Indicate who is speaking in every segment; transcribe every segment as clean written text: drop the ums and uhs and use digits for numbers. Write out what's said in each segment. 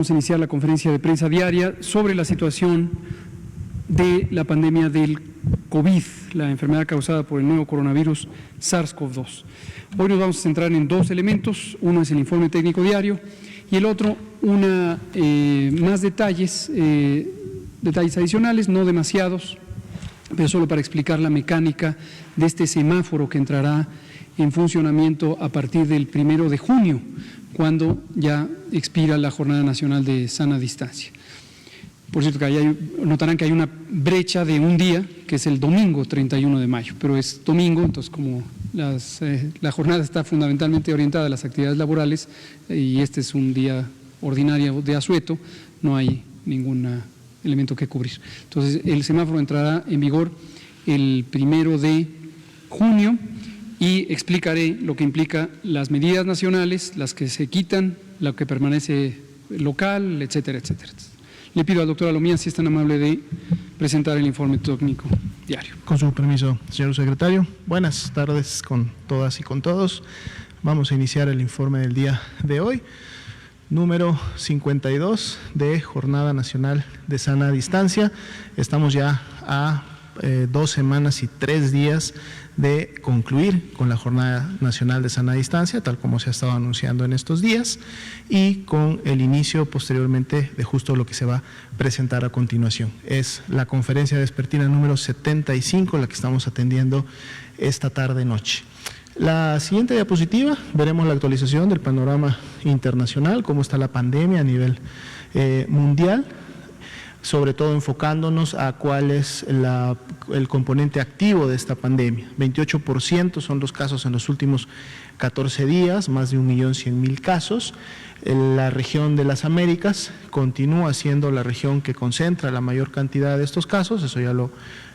Speaker 1: Vamos a iniciar la conferencia de prensa diaria sobre la situación de la pandemia del COVID, la enfermedad causada por el nuevo coronavirus SARS-CoV-2. Hoy nos vamos a centrar en dos elementos, uno es el informe técnico diario y el otro más detalles adicionales, no demasiados, pero solo para explicar la mecánica de este semáforo que entrará en funcionamiento a partir del 1 de junio, cuando ya expira la Jornada Nacional de Sana Distancia. Por cierto, que notarán que hay una brecha de un día, que es el domingo 31 de mayo, pero es domingo, entonces como la jornada está fundamentalmente orientada a las actividades laborales y este es un día ordinario de asueto, no hay ningún elemento que cubrir. Entonces, el semáforo entrará en vigor el 1 de junio y explicaré lo que implica las medidas nacionales, las que se quitan, lo que permanece local, etcétera, etcétera. Le pido al doctor Alomía si es tan amable de presentar el informe técnico diario.
Speaker 2: Con su permiso, señor secretario. Buenas tardes con todas y con todos. Vamos a iniciar el informe del día de hoy, número 52 de Jornada Nacional de Sana Distancia. Estamos ya a 2 semanas y 3 días de concluir con la Jornada Nacional de Sana Distancia, tal como se ha estado anunciando en estos días, y con el inicio posteriormente de justo lo que se va a presentar a continuación. Es la conferencia vespertina número 75 la que estamos atendiendo esta tarde-noche. La siguiente diapositiva, veremos la actualización del panorama internacional, cómo está la pandemia a nivel mundial, sobre todo enfocándonos a cuál es el componente activo de esta pandemia. 28% son los casos en los últimos 14 días, más de 1.100.000 casos. La región de las Américas continúa siendo la región que concentra la mayor cantidad de estos casos, eso ya lo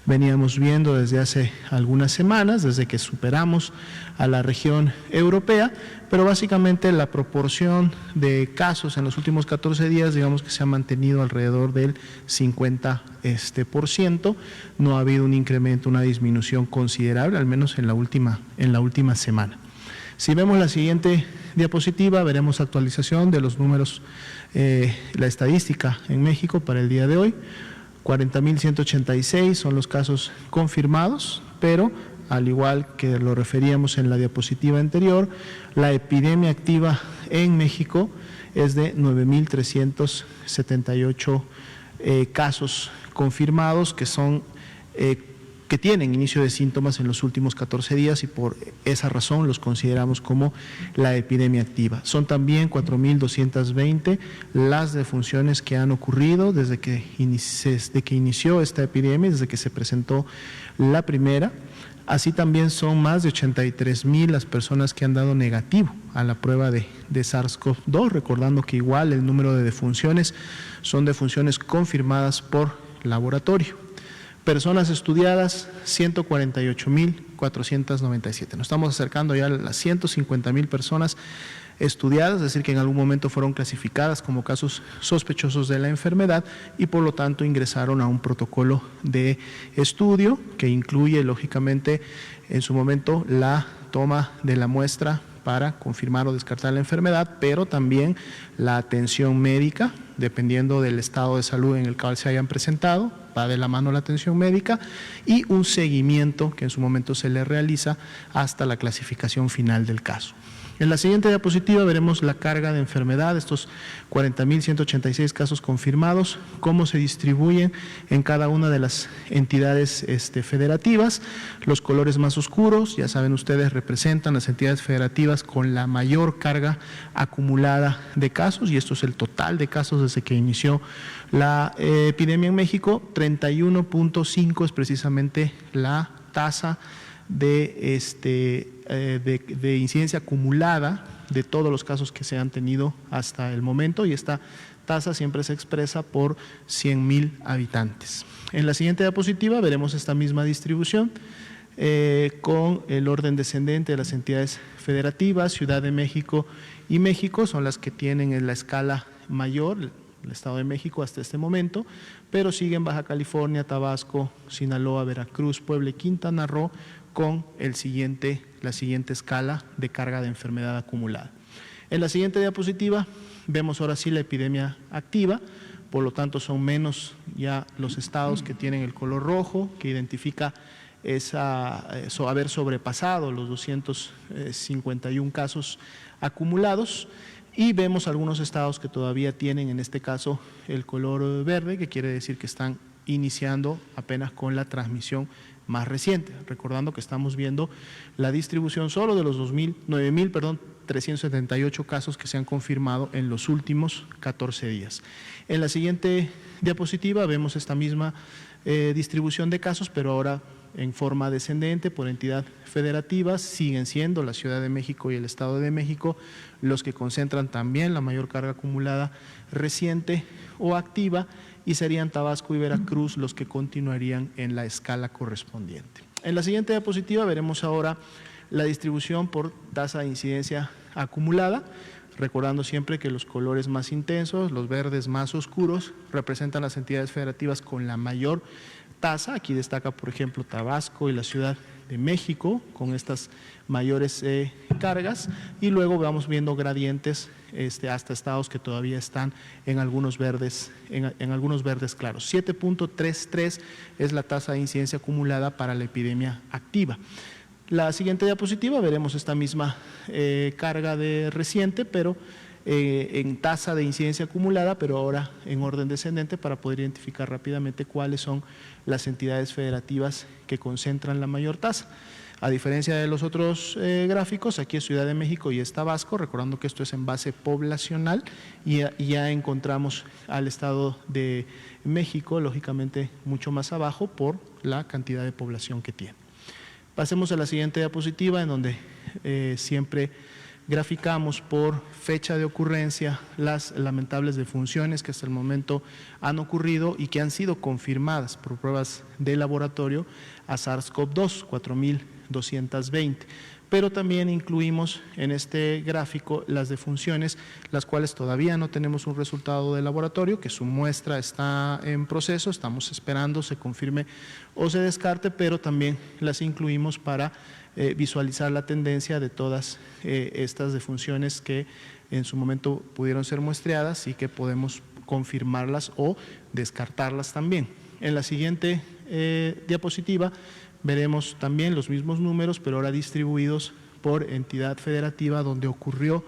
Speaker 2: veníamos viendo desde hace algunas semanas, desde que superamos a la región europea, pero básicamente la proporción de casos en los últimos 14 días, digamos que se ha mantenido alrededor del 50%, no ha habido un incremento, una disminución considerable, al menos en la última semana. Si vemos la siguiente diapositiva, veremos actualización de los números, la estadística en México para el día de hoy. 40.186 son los casos confirmados, pero al igual que lo referíamos en la diapositiva anterior, la epidemia activa en México es de 9.378 casos confirmados que tienen inicio de síntomas en los últimos 14 días y por esa razón los consideramos como la epidemia activa. Son también 4.220 las defunciones que han ocurrido desde que inició esta epidemia, desde que se presentó la primera. Así también son más de 83.000 las personas que han dado negativo a la prueba de SARS-CoV-2, recordando que igual el número de defunciones son defunciones confirmadas por laboratorio. Personas estudiadas, 148.497. Nos estamos acercando ya a las 150.000 personas estudiadas, es decir, que en algún momento fueron clasificadas como casos sospechosos de la enfermedad y por lo tanto ingresaron a un protocolo de estudio que incluye, lógicamente, en su momento la toma de la muestra para confirmar o descartar la enfermedad, pero también la atención médica, dependiendo del estado de salud en el cual se hayan presentado, va de la mano la atención médica y un seguimiento que en su momento se le realiza hasta la clasificación final del caso. En la siguiente diapositiva veremos la carga de enfermedad, estos 40.186 casos confirmados, cómo se distribuyen en cada una de las entidades federativas. Los colores más oscuros, ya saben ustedes, representan las entidades federativas con la mayor carga acumulada de casos, y esto es el total de casos desde que inició la epidemia en México. 31.5 es precisamente la tasa de incidencia acumulada de todos los casos que se han tenido hasta el momento, y esta tasa siempre se expresa por 100.000 habitantes. En la siguiente diapositiva veremos esta misma distribución con el orden descendente de las entidades federativas. Ciudad de México y México son las que tienen en la escala mayor, el Estado de México hasta este momento, pero siguen Baja California, Tabasco, Sinaloa, Veracruz, Puebla y Quintana Roo con la siguiente escala de carga de enfermedad acumulada. En la siguiente diapositiva vemos ahora sí la epidemia activa, por lo tanto son menos ya los estados que tienen el color rojo, que identifica haber sobrepasado los 251 casos acumulados, y vemos algunos estados que todavía tienen en este caso el color verde, que quiere decir que están iniciando apenas con la transmisión más reciente, recordando que estamos viendo la distribución solo de los 9.378 casos que se han confirmado en los últimos 14 días. En la siguiente diapositiva vemos esta misma distribución de casos, pero ahora en forma descendente por entidad federativa. Siguen siendo la Ciudad de México y el Estado de México los que concentran también la mayor carga acumulada reciente o activa, y serían Tabasco y Veracruz los que continuarían en la escala correspondiente. En la siguiente diapositiva veremos ahora la distribución por tasa de incidencia acumulada, recordando siempre que los colores más intensos, los verdes más oscuros, representan las entidades federativas con la mayor tasa. Aquí destaca, por ejemplo, Tabasco y la Ciudad de México con estas mayores cargas, y luego vamos viendo gradientes hasta estados que todavía están en algunos verdes, en algunos verdes claros. 7.33 es la tasa de incidencia acumulada para la epidemia activa. La siguiente diapositiva veremos esta misma carga de reciente, pero en tasa de incidencia acumulada, pero ahora en orden descendente, para poder identificar rápidamente cuáles son las entidades federativas que concentran la mayor tasa. A diferencia de los otros gráficos, aquí es Ciudad de México y es Tabasco, recordando que esto es en base poblacional, y ya encontramos al Estado de México, lógicamente mucho más abajo por la cantidad de población que tiene. Pasemos a la siguiente diapositiva, en donde siempre graficamos por fecha de ocurrencia las lamentables defunciones que hasta el momento han ocurrido y que han sido confirmadas por pruebas de laboratorio a SARS-CoV-2, 4.220. Pero también incluimos en este gráfico las defunciones, las cuales todavía no tenemos un resultado de laboratorio, que su muestra está en proceso, estamos esperando se confirme o se descarte, pero también las incluimos para visualizar la tendencia de todas estas defunciones que en su momento pudieron ser muestreadas y que podemos confirmarlas o descartarlas también. En la siguiente diapositiva veremos también los mismos números, pero ahora distribuidos por entidad federativa donde ocurrió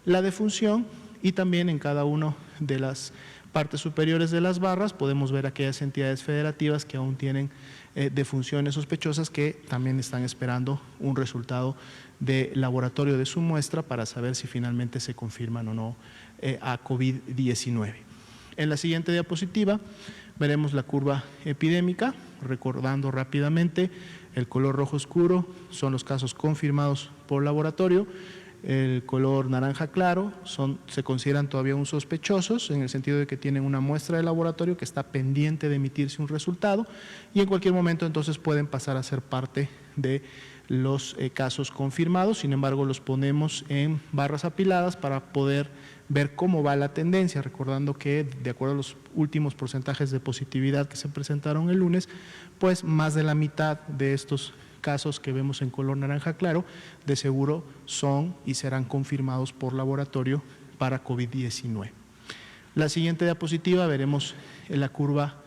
Speaker 2: la defunción, y también en cada una de las partes superiores de las barras podemos ver aquellas entidades federativas que aún tienen defunciones sospechosas, que también están esperando un resultado de laboratorio de su muestra para saber si finalmente se confirman o no a COVID-19. En la siguiente diapositiva veremos la curva epidémica, recordando rápidamente, el color rojo oscuro son los casos confirmados por laboratorio, el color naranja claro se consideran todavía un sospechosos, en el sentido de que tienen una muestra de laboratorio que está pendiente de emitirse un resultado, y en cualquier momento entonces pueden pasar a ser parte de los casos confirmados. Sin embargo, los ponemos en barras apiladas para poder ver cómo va la tendencia, recordando que de acuerdo a los últimos porcentajes de positividad que se presentaron el lunes, pues más de la mitad de estos casos que vemos en color naranja claro de seguro son y serán confirmados por laboratorio para COVID-19. La siguiente diapositiva veremos la curva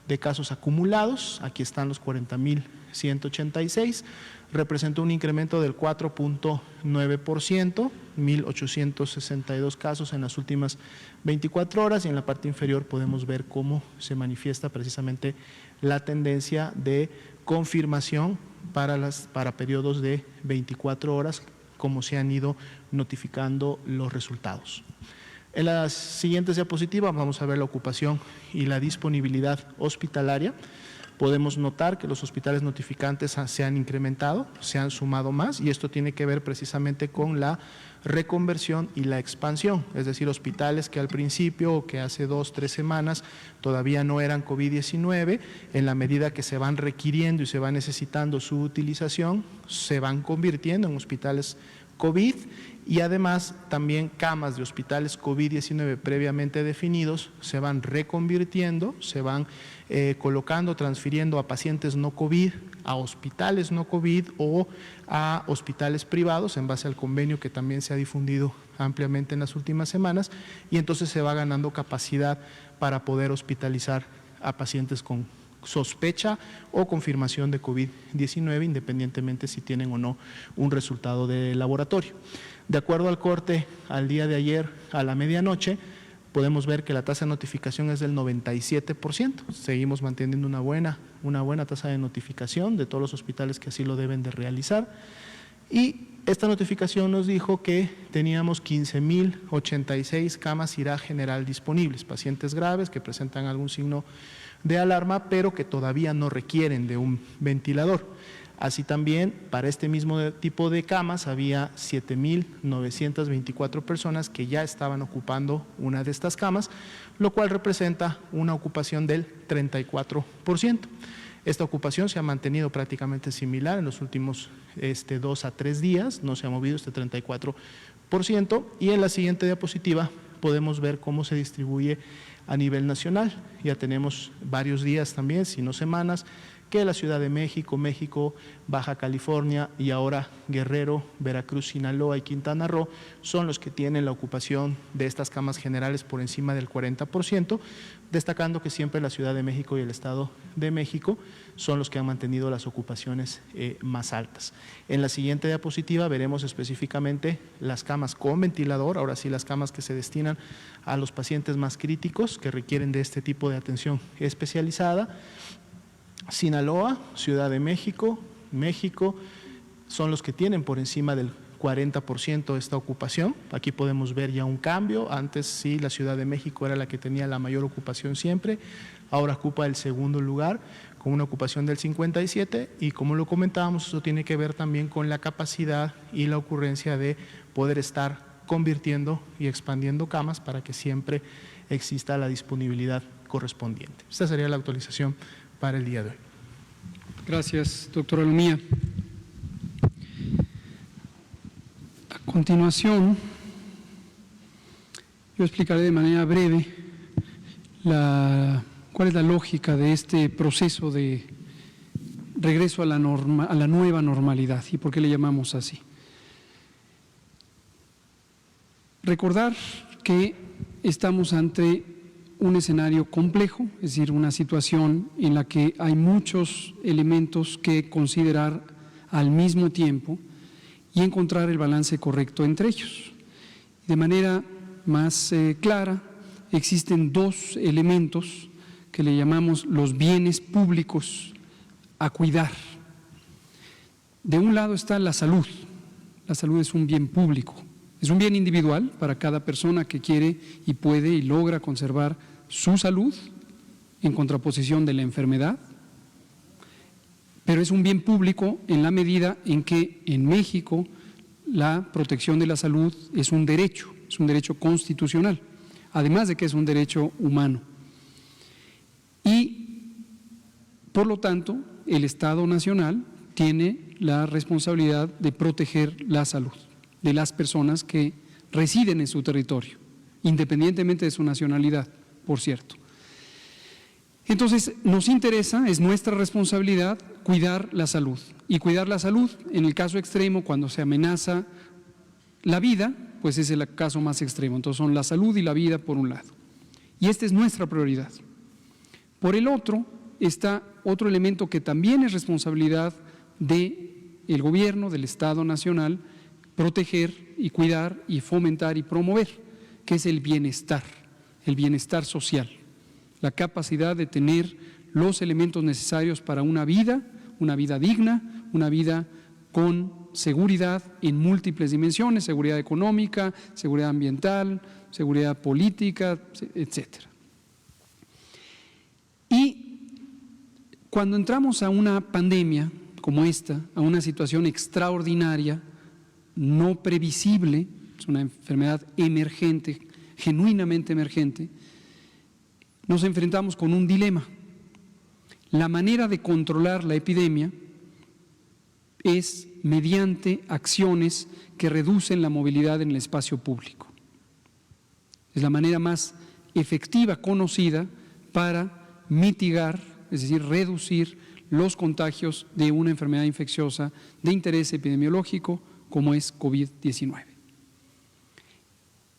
Speaker 2: de casos acumulados. Aquí están los 40.186, representa un incremento del 4.9%, 1.862 casos en las últimas 24 horas, y en la parte inferior podemos ver cómo se manifiesta precisamente la tendencia de confirmación para periodos de 24 horas, como se han ido notificando los resultados. En las siguientes diapositivas vamos a ver la ocupación y la disponibilidad hospitalaria. Podemos notar que los hospitales notificantes se han incrementado, se han sumado más, y esto tiene que ver precisamente con la reconversión y la expansión, es decir, hospitales que al principio o que hace 2 o 3 semanas todavía no eran COVID-19, en la medida que se van requiriendo y se va necesitando su utilización, se van convirtiendo en hospitales COVID, y además también camas de hospitales COVID-19 previamente definidos se van reconvirtiendo, se van colocando, transfiriendo a pacientes no COVID, a hospitales no COVID o a hospitales privados en base al convenio que también se ha difundido ampliamente en las últimas semanas, y entonces se va ganando capacidad para poder hospitalizar a pacientes con sospecha o confirmación de COVID-19, independientemente si tienen o no un resultado de laboratorio. De acuerdo al corte al día de ayer a la medianoche, podemos ver que la tasa de notificación es del 97%. Seguimos manteniendo una buena tasa de notificación de todos los hospitales que así lo deben de realizar. Y esta notificación nos dijo que teníamos 15.086 camas IRA general disponibles, pacientes graves que presentan algún signo de alarma, pero que todavía no requieren de un ventilador. Así también, para este mismo tipo de camas, había 7.924 personas que ya estaban ocupando una de estas camas, lo cual representa una ocupación del 34%. Esta ocupación se ha mantenido prácticamente similar en los últimos 2 a 3 días, no se ha movido este 34%, y en la siguiente diapositiva podemos ver cómo se distribuye a nivel nacional. Ya tenemos varios días también, si no semanas, que la Ciudad de México, Baja California y ahora Guerrero, Veracruz, Sinaloa y Quintana Roo son los que tienen la ocupación de estas camas generales por encima del 40%, destacando que siempre la Ciudad de México y el Estado de México son los que han mantenido las ocupaciones más altas. En la siguiente diapositiva veremos específicamente las camas con ventilador, ahora sí las camas que se destinan a los pacientes más críticos que requieren de este tipo de atención especializada. Sinaloa, Ciudad de México son los que tienen por encima del 40% esta ocupación. Aquí podemos ver ya un cambio. Antes sí, la Ciudad de México era la que tenía la mayor ocupación siempre, ahora ocupa el segundo lugar con una ocupación del 57%, y como lo comentábamos, eso tiene que ver también con la capacidad y la ocurrencia de poder estar convirtiendo y expandiendo camas para que siempre exista la disponibilidad correspondiente. Esta sería la actualización para el día de hoy.
Speaker 1: Gracias, doctora Lumía. A continuación, yo explicaré de manera breve cuál es la lógica de este proceso de regreso a la nueva normalidad y por qué le llamamos así. Recordar que estamos ante un escenario complejo, es decir, una situación en la que hay muchos elementos que considerar al mismo tiempo y encontrar el balance correcto entre ellos. De manera más clara, existen dos elementos que le llamamos los bienes públicos a cuidar. De un lado está la salud. La salud es un bien público, es un bien individual para cada persona que quiere y puede y logra conservar su salud en contraposición de la enfermedad, pero es un bien público en la medida en que en México la protección de la salud es un derecho constitucional, además de que es un derecho humano. Y, por lo tanto, el Estado Nacional tiene la responsabilidad de proteger la salud de las personas que residen en su territorio, independientemente de su nacionalidad, por cierto. Entonces, nos interesa, es nuestra responsabilidad cuidar la salud. Y cuidar la salud, en el caso extremo, cuando se amenaza la vida, pues es el caso más extremo. Entonces, son la salud y la vida por un lado. Y esta es nuestra prioridad. Por el otro, está otro elemento que también es responsabilidad del gobierno, del Estado Nacional, proteger y cuidar y fomentar y promover, que es el bienestar social, la capacidad de tener los elementos necesarios para una vida digna, una vida con seguridad en múltiples dimensiones, seguridad económica, seguridad ambiental, seguridad política, etcétera. Y cuando entramos a una pandemia como esta, a una situación extraordinaria, no previsible, es una enfermedad emergente, genuinamente emergente, nos enfrentamos con un dilema. La manera de controlar la epidemia es mediante acciones que reducen la movilidad en el espacio público. Es la manera más efectiva conocida para mitigar, es decir, reducir los contagios de una enfermedad infecciosa de interés epidemiológico como es COVID-19.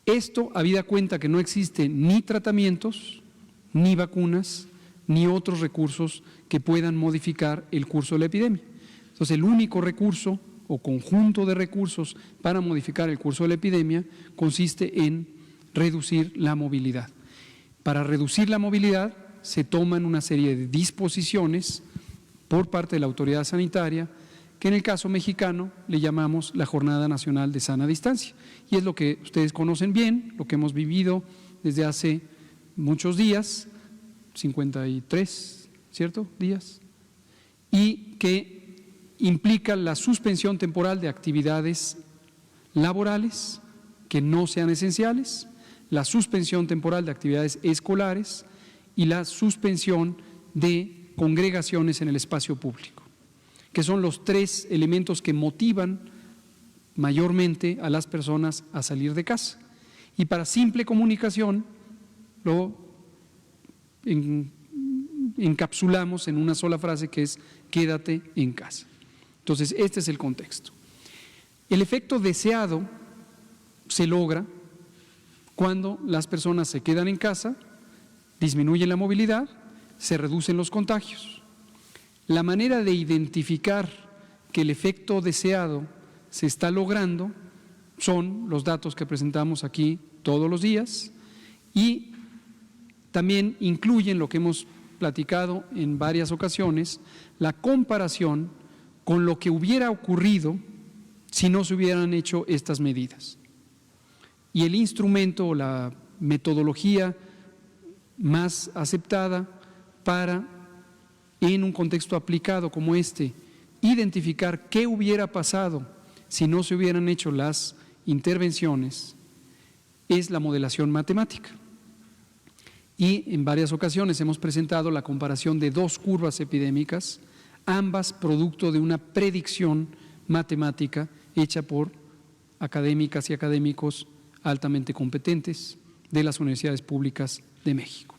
Speaker 1: Esto habida cuenta que no existen ni tratamientos, ni vacunas, ni otros recursos que puedan modificar el curso de la epidemia. Entonces, el único recurso o conjunto de recursos para modificar el curso de la epidemia consiste en reducir la movilidad. Para reducir la movilidad se toman una serie de disposiciones por parte de la autoridad sanitaria, que en el caso mexicano le llamamos la Jornada Nacional de Sana Distancia. Y es lo que ustedes conocen bien, lo que hemos vivido desde hace muchos días, 53, ¿cierto? Días, y que implica la suspensión temporal de actividades laborales que no sean esenciales, la suspensión temporal de actividades escolares y la suspensión de congregaciones en el espacio público, que son los tres elementos que motivan mayormente a las personas a salir de casa. Y para simple comunicación lo encapsulamos en una sola frase que es quédate en casa. Entonces, este es el contexto. El efecto deseado se logra cuando las personas se quedan en casa, disminuye la movilidad, se reducen los contagios. La manera de identificar que el efecto deseado se está logrando son los datos que presentamos aquí todos los días y también incluyen lo que hemos platicado en varias ocasiones, la comparación con lo que hubiera ocurrido si no se hubieran hecho estas medidas. Y el instrumento o la metodología más aceptada para, en un contexto aplicado como este, identificar qué hubiera pasado si no se hubieran hecho las intervenciones, es la modelación matemática. Y en varias ocasiones hemos presentado la comparación de dos curvas epidémicas, ambas producto de una predicción matemática hecha por académicas y académicos altamente competentes de las universidades públicas de México.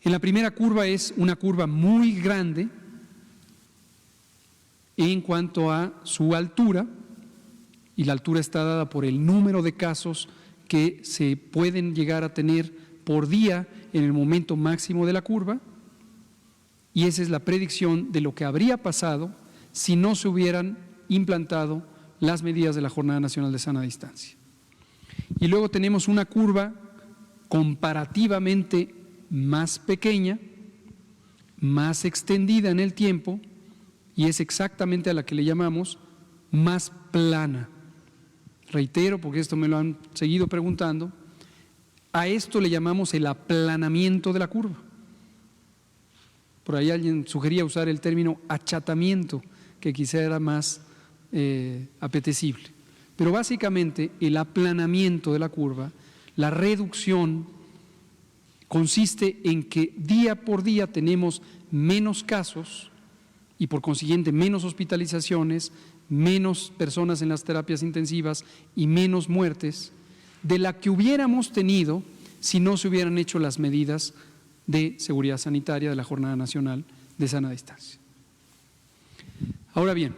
Speaker 1: En la primera curva es una curva muy grande en cuanto a su altura, y la altura está dada por el número de casos que se pueden llegar a tener por día en el momento máximo de la curva, y esa es la predicción de lo que habría pasado si no se hubieran implantado las medidas de la Jornada Nacional de Sana Distancia. Y luego tenemos una curva comparativamente más pequeña, más extendida en el tiempo, y es exactamente a la que le llamamos más plana. Reitero, porque esto me lo han seguido preguntando, a esto le llamamos el aplanamiento de la curva. Por ahí alguien sugería usar el término achatamiento, que quizá era más apetecible. Pero básicamente el aplanamiento de la curva, la reducción, consiste en que día por día tenemos menos casos y por consiguiente menos hospitalizaciones, menos personas en las terapias intensivas y menos muertes de la que hubiéramos tenido si no se hubieran hecho las medidas de seguridad sanitaria de la Jornada Nacional de Sana Distancia. Ahora bien,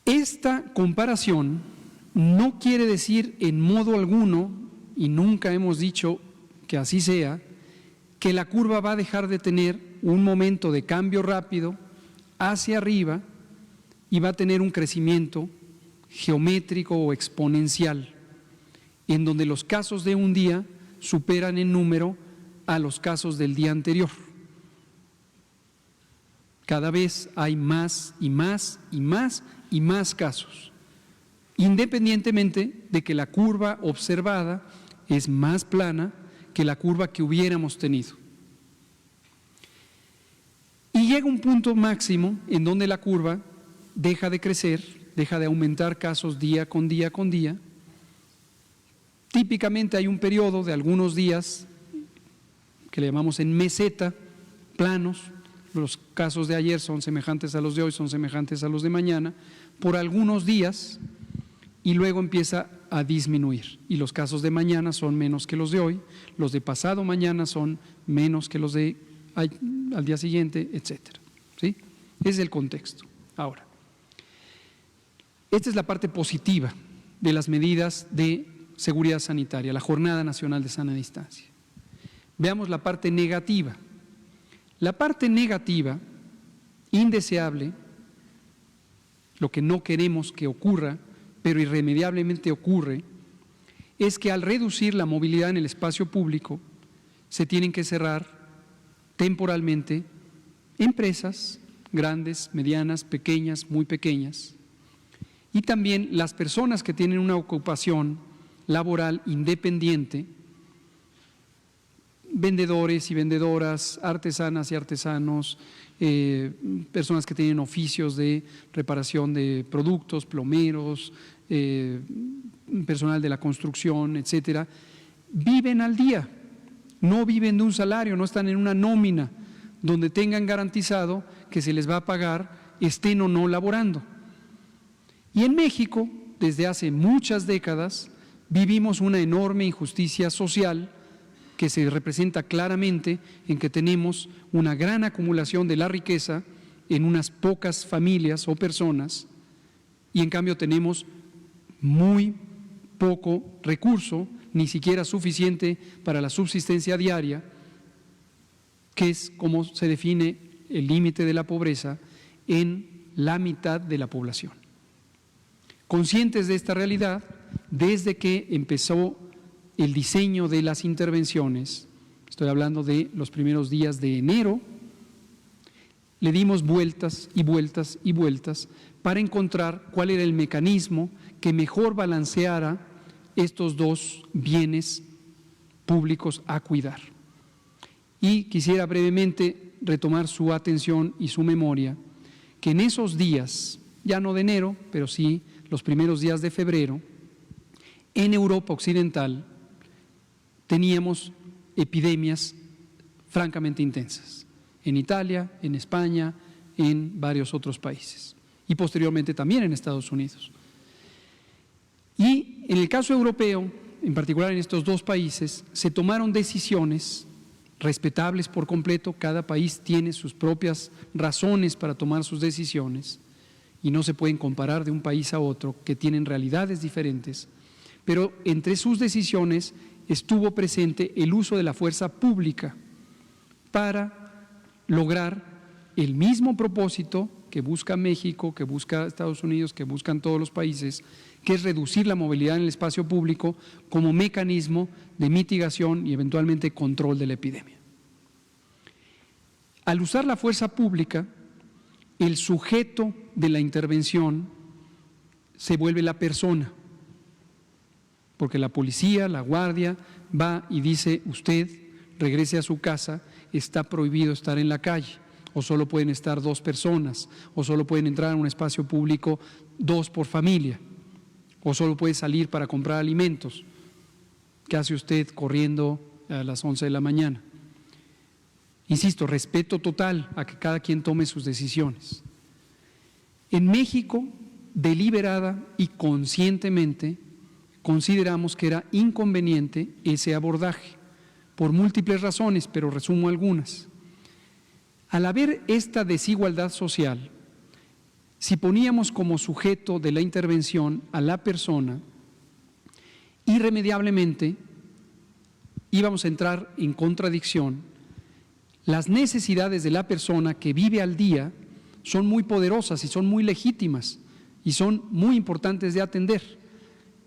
Speaker 1: esta comparación no quiere decir en modo alguno, y nunca hemos dicho que así sea, que la curva va a dejar de tener un momento de cambio rápido hacia arriba y va a tener un crecimiento geométrico o exponencial, en donde los casos de un día superan en número a los casos del día anterior. Cada vez hay más y más y más y más casos, independientemente de que la curva observada es más plana que la curva que hubiéramos tenido. Y llega un punto máximo en donde la curva deja de crecer, deja de aumentar casos día con día con día. Típicamente hay un periodo de algunos días que le llamamos en meseta, planos, los casos de ayer son semejantes a los de hoy, son semejantes a los de mañana, por algunos días, y luego empieza a disminuir. Y los casos de mañana son menos que los de hoy, los de pasado mañana son menos que los de al día siguiente, etcétera. ¿Sí? Ese es el contexto. Ahora, esta es la parte positiva de las medidas de seguridad sanitaria, la Jornada Nacional de Sana Distancia. Veamos la parte negativa. La parte negativa, indeseable, lo que no queremos que ocurra, pero irremediablemente ocurre, es que al reducir la movilidad en el espacio público, se tienen que cerrar temporalmente empresas grandes, medianas, pequeñas, muy pequeñas, y también las personas que tienen una ocupación laboral independiente, vendedores y vendedoras, artesanas y artesanos, personas que tienen oficios de reparación de productos, plomeros, personal de la construcción, etcétera, viven al día, no viven de un salario, no están en una nómina donde tengan garantizado que se les va a pagar, estén o no laborando. Y en México, desde hace muchas décadas, vivimos una enorme injusticia social que se representa claramente en que tenemos una gran acumulación de la riqueza en unas pocas familias o personas, y en cambio tenemos muy poco recurso, ni siquiera suficiente para la subsistencia diaria, que es como se define el límite de la pobreza en la mitad de la población. Conscientes de esta realidad, desde que empezó el diseño de las intervenciones, estoy hablando de los primeros días de enero, le dimos vueltas y vueltas y vueltas para encontrar cuál era el mecanismo que mejor balanceara estos dos bienes públicos a cuidar. Y quisiera brevemente retomar su atención y su memoria, que en esos días, ya no de enero, pero sí los primeros días de febrero, en Europa Occidental teníamos epidemias francamente intensas, en Italia, en España, en varios otros países, y posteriormente también en Estados Unidos. Y en el caso europeo, en particular en estos dos países, se tomaron decisiones respetables por completo, cada país tiene sus propias razones para tomar sus decisiones y no se pueden comparar de un país a otro, que tienen realidades diferentes, pero entre sus decisiones estuvo presente el uso de la fuerza pública para lograr el mismo propósito que busca México, que busca Estados Unidos, que buscan todos los países, que es reducir la movilidad en el espacio público como mecanismo de mitigación y eventualmente control de la epidemia. Al usar la fuerza pública, el sujeto de la intervención se vuelve la persona, porque la policía, la guardia, va y dice: usted regrese a su casa, está prohibido estar en la calle, o solo pueden estar 2 personas, o solo pueden entrar a un espacio público 2 por familia, o solo puede salir para comprar alimentos. ¿Qué hace usted corriendo a las 11 de la mañana? Insisto, respeto total a que cada quien tome sus decisiones. En México, deliberada y conscientemente, consideramos que era inconveniente ese abordaje, por múltiples razones, pero resumo algunas. Al haber esta desigualdad social, si poníamos como sujeto de la intervención a la persona, irremediablemente íbamos a entrar en contradicción. Las necesidades de la persona que vive al día son muy poderosas y son muy legítimas y son muy importantes de atender.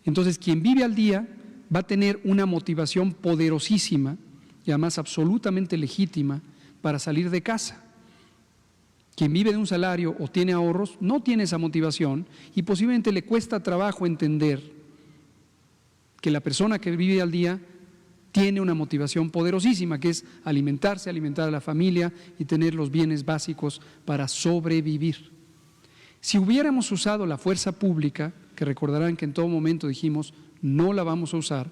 Speaker 1: Entonces, quien vive al día va a tener una motivación poderosísima y además absolutamente legítima para salir de casa. Quien vive de un salario o tiene ahorros no tiene esa motivación y posiblemente le cuesta trabajo entender que la persona que vive al día tiene una motivación poderosísima, que es alimentarse, alimentar a la familia y tener los bienes básicos para sobrevivir. Si hubiéramos usado la fuerza pública, que recordarán que en todo momento dijimos no la vamos a usar,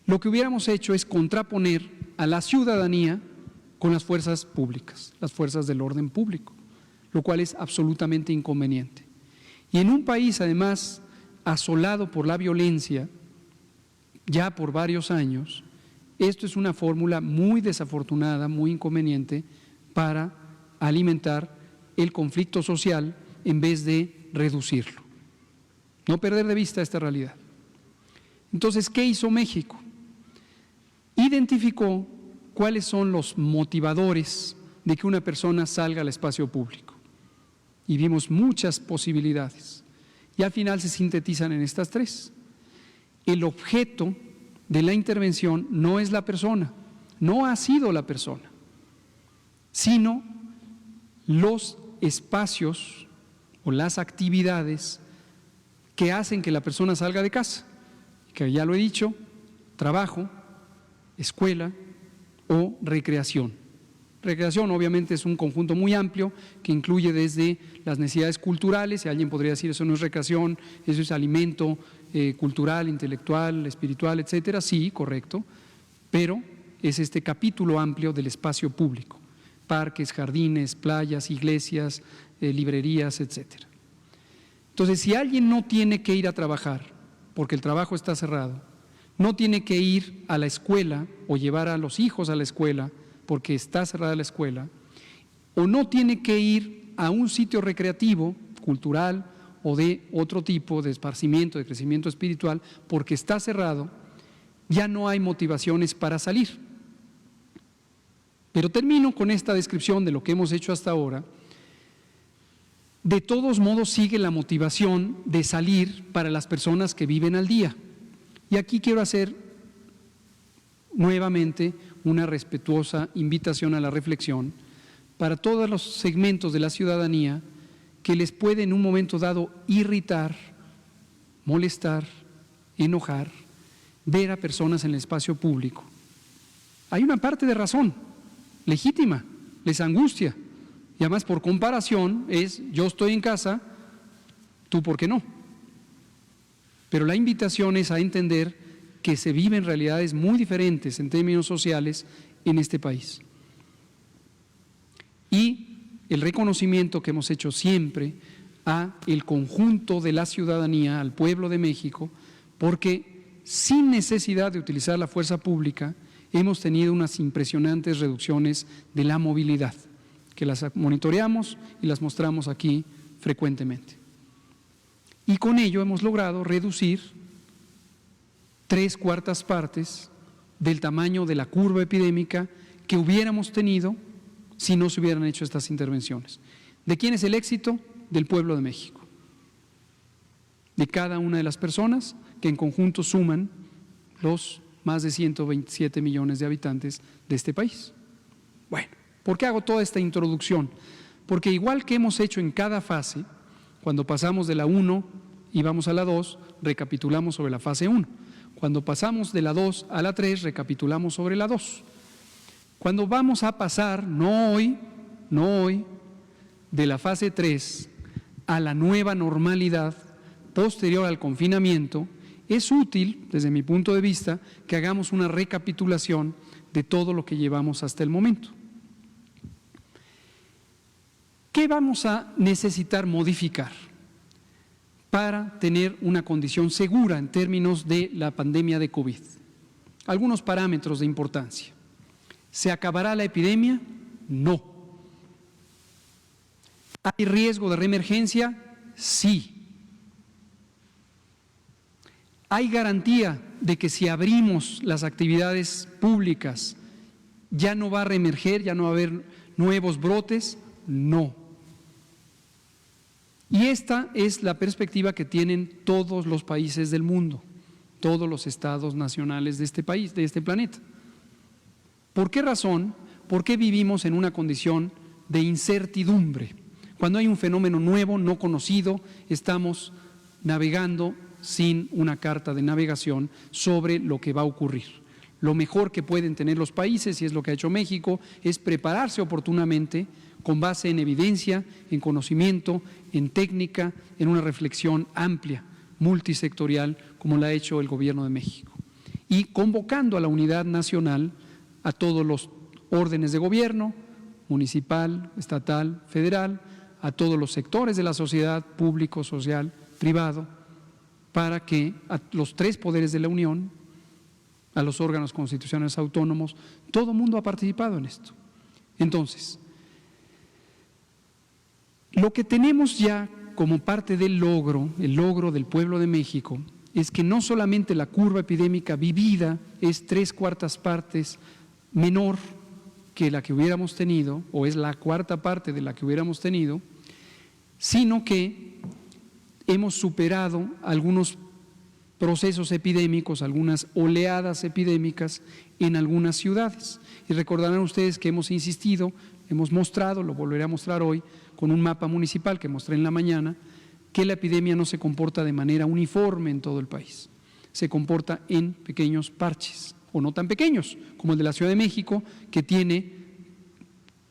Speaker 1: lo que hubiéramos hecho es contraponer a la ciudadanía con las fuerzas públicas, las fuerzas del orden público, lo cual es absolutamente inconveniente. Y en un país, además, asolado por la violencia, ya por varios años, esto es una fórmula muy desafortunada, muy inconveniente para alimentar el conflicto social en vez de reducirlo. No perder de vista esta realidad. Entonces, ¿qué hizo México? Identificó cuáles son los motivadores de que una persona salga al espacio público. Y vimos muchas posibilidades. Y al final se sintetizan en estas tres. El objeto de la intervención no es la persona, no ha sido la persona, sino los espacios o las actividades que hacen que la persona salga de casa, que ya lo he dicho, trabajo, escuela o recreación. Recreación obviamente es un conjunto muy amplio que incluye desde las necesidades culturales, y alguien podría decir eso no es recreación, eso es alimento cultural, intelectual, espiritual, etcétera. Sí, correcto, pero es este capítulo amplio del espacio público, parques, jardines, playas, iglesias, librerías, etcétera. Entonces, si alguien no tiene que ir a trabajar porque el trabajo está cerrado, no tiene que ir a la escuela o llevar a los hijos a la escuela porque está cerrada la escuela, o no tiene que ir a un sitio recreativo, cultural o de otro tipo de esparcimiento, de crecimiento espiritual, porque está cerrado, ya no hay motivaciones para salir. Pero termino con esta descripción de lo que hemos hecho hasta ahora. De todos modos sigue la motivación de salir para las personas que viven al día. Y aquí quiero hacer nuevamente una respetuosa invitación a la reflexión para todos los segmentos de la ciudadanía que les puede en un momento dado irritar, molestar, enojar, ver a personas en el espacio público. Hay una parte de razón legítima, les angustia, y además por comparación es yo estoy en casa, tú por qué no. Pero la invitación es a entender que se viven realidades muy diferentes en términos sociales en este país. Y el reconocimiento que hemos hecho siempre a el conjunto de la ciudadanía, al pueblo de México, porque sin necesidad de utilizar la fuerza pública hemos tenido unas impresionantes reducciones de la movilidad, que las monitoreamos y las mostramos aquí frecuentemente. Y con ello hemos logrado reducir 3/4 partes del tamaño de la curva epidémica que hubiéramos tenido si no se hubieran hecho estas intervenciones. ¿De quién es el éxito? Del pueblo de México, de cada una de las personas que en conjunto suman los más de 127 millones de habitantes de este país. Bueno, ¿por qué hago toda esta introducción? Porque igual que hemos hecho en cada fase, cuando pasamos de la 1 y vamos a la 2, recapitulamos sobre la fase 1. Cuando pasamos de la 2 a la 3, recapitulamos sobre la 2. Cuando vamos a pasar, no hoy, de la fase 3 a la nueva normalidad posterior al confinamiento, es útil, desde mi punto de vista, que hagamos una recapitulación de todo lo que llevamos hasta el momento. ¿Qué vamos a necesitar modificar para tener una condición segura en términos de la pandemia de COVID? Algunos parámetros de importancia. ¿Se acabará la epidemia? No. ¿Hay riesgo de reemergencia? Sí. ¿Hay garantía de que si abrimos las actividades públicas ya no va a reemerger, ya no va a haber nuevos brotes? No. Y esta es la perspectiva que tienen todos los países del mundo, todos los estados nacionales de este país, de este planeta. ¿Por qué razón? ¿Por qué vivimos en una condición de incertidumbre? Cuando hay un fenómeno nuevo, no conocido, estamos navegando sin una carta de navegación sobre lo que va a ocurrir. Lo mejor que pueden tener los países, y es lo que ha hecho México, es prepararse oportunamente con base en evidencia, en conocimiento, en técnica, en una reflexión amplia, multisectorial, como la ha hecho el Gobierno de México. Y convocando a la unidad nacional, a todos los órdenes de gobierno, municipal, estatal, federal, a todos los sectores de la sociedad, público, social, privado, para que a los tres poderes de la Unión, a los órganos constitucionales autónomos, todo el mundo ha participado en esto. Entonces, lo que tenemos ya como parte del logro, el logro del pueblo de México, es que no solamente la curva epidémica vivida es 3/4 partes menor que la que hubiéramos tenido, o es la 1/4 parte de la que hubiéramos tenido, sino que hemos superado algunos procesos epidémicos, algunas oleadas epidémicas en algunas ciudades. Y recordarán ustedes que hemos insistido, hemos mostrado, lo volveré a mostrar hoy, con un mapa municipal que mostré en la mañana, que la epidemia no se comporta de manera uniforme en todo el país. Se comporta en pequeños parches, o no tan pequeños, como el de la Ciudad de México, que tiene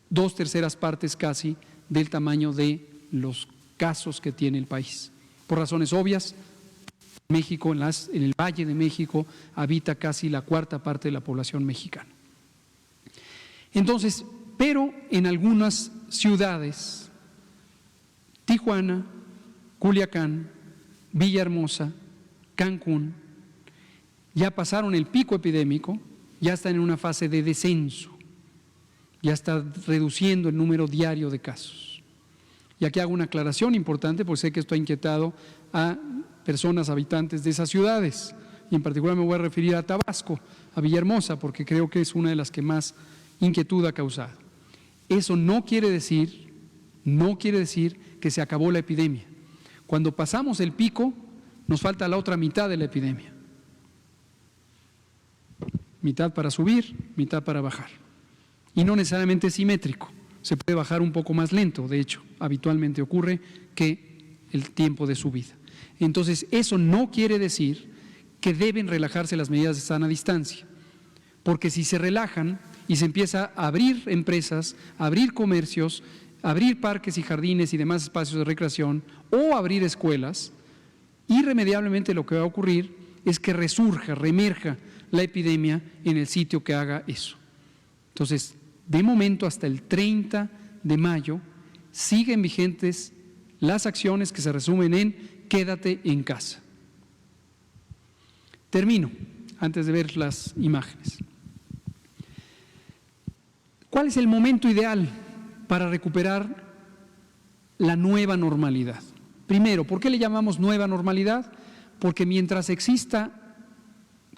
Speaker 1: 2/3 partes casi del tamaño de los casos que tiene el país. Por razones obvias, México, en el Valle de México, habita casi la 1/4 parte de la población mexicana. Entonces, pero en algunas ciudades, Tijuana, Culiacán, Villahermosa, Cancún, ya pasaron el pico epidémico, ya están en una fase de descenso, ya está reduciendo el número diario de casos. Y aquí hago una aclaración importante, porque sé que esto ha inquietado a personas habitantes de esas ciudades, y en particular me voy a referir a Tabasco, a Villahermosa, porque creo que es una de las que más inquietud ha causado. Eso no quiere decir que se acabó la epidemia. Cuando pasamos el pico, nos falta la otra mitad de la epidemia. Mitad para subir, mitad para bajar. Y no necesariamente es simétrico, se puede bajar un poco más lento, de hecho, habitualmente ocurre que el tiempo de subida. Entonces, eso no quiere decir que deben relajarse las medidas de sana distancia, porque si se relajan y se empieza a abrir empresas, a abrir comercios, a abrir parques y jardines y demás espacios de recreación, o abrir escuelas, irremediablemente lo que va a ocurrir es que resurja, reemerja la epidemia en el sitio que haga eso. Entonces, de momento hasta el 30 de mayo siguen vigentes las acciones que se resumen en quédate en casa. Termino, antes de ver las imágenes. ¿Cuál es el momento ideal para recuperar la nueva normalidad? Primero, ¿por qué le llamamos nueva normalidad? Porque mientras exista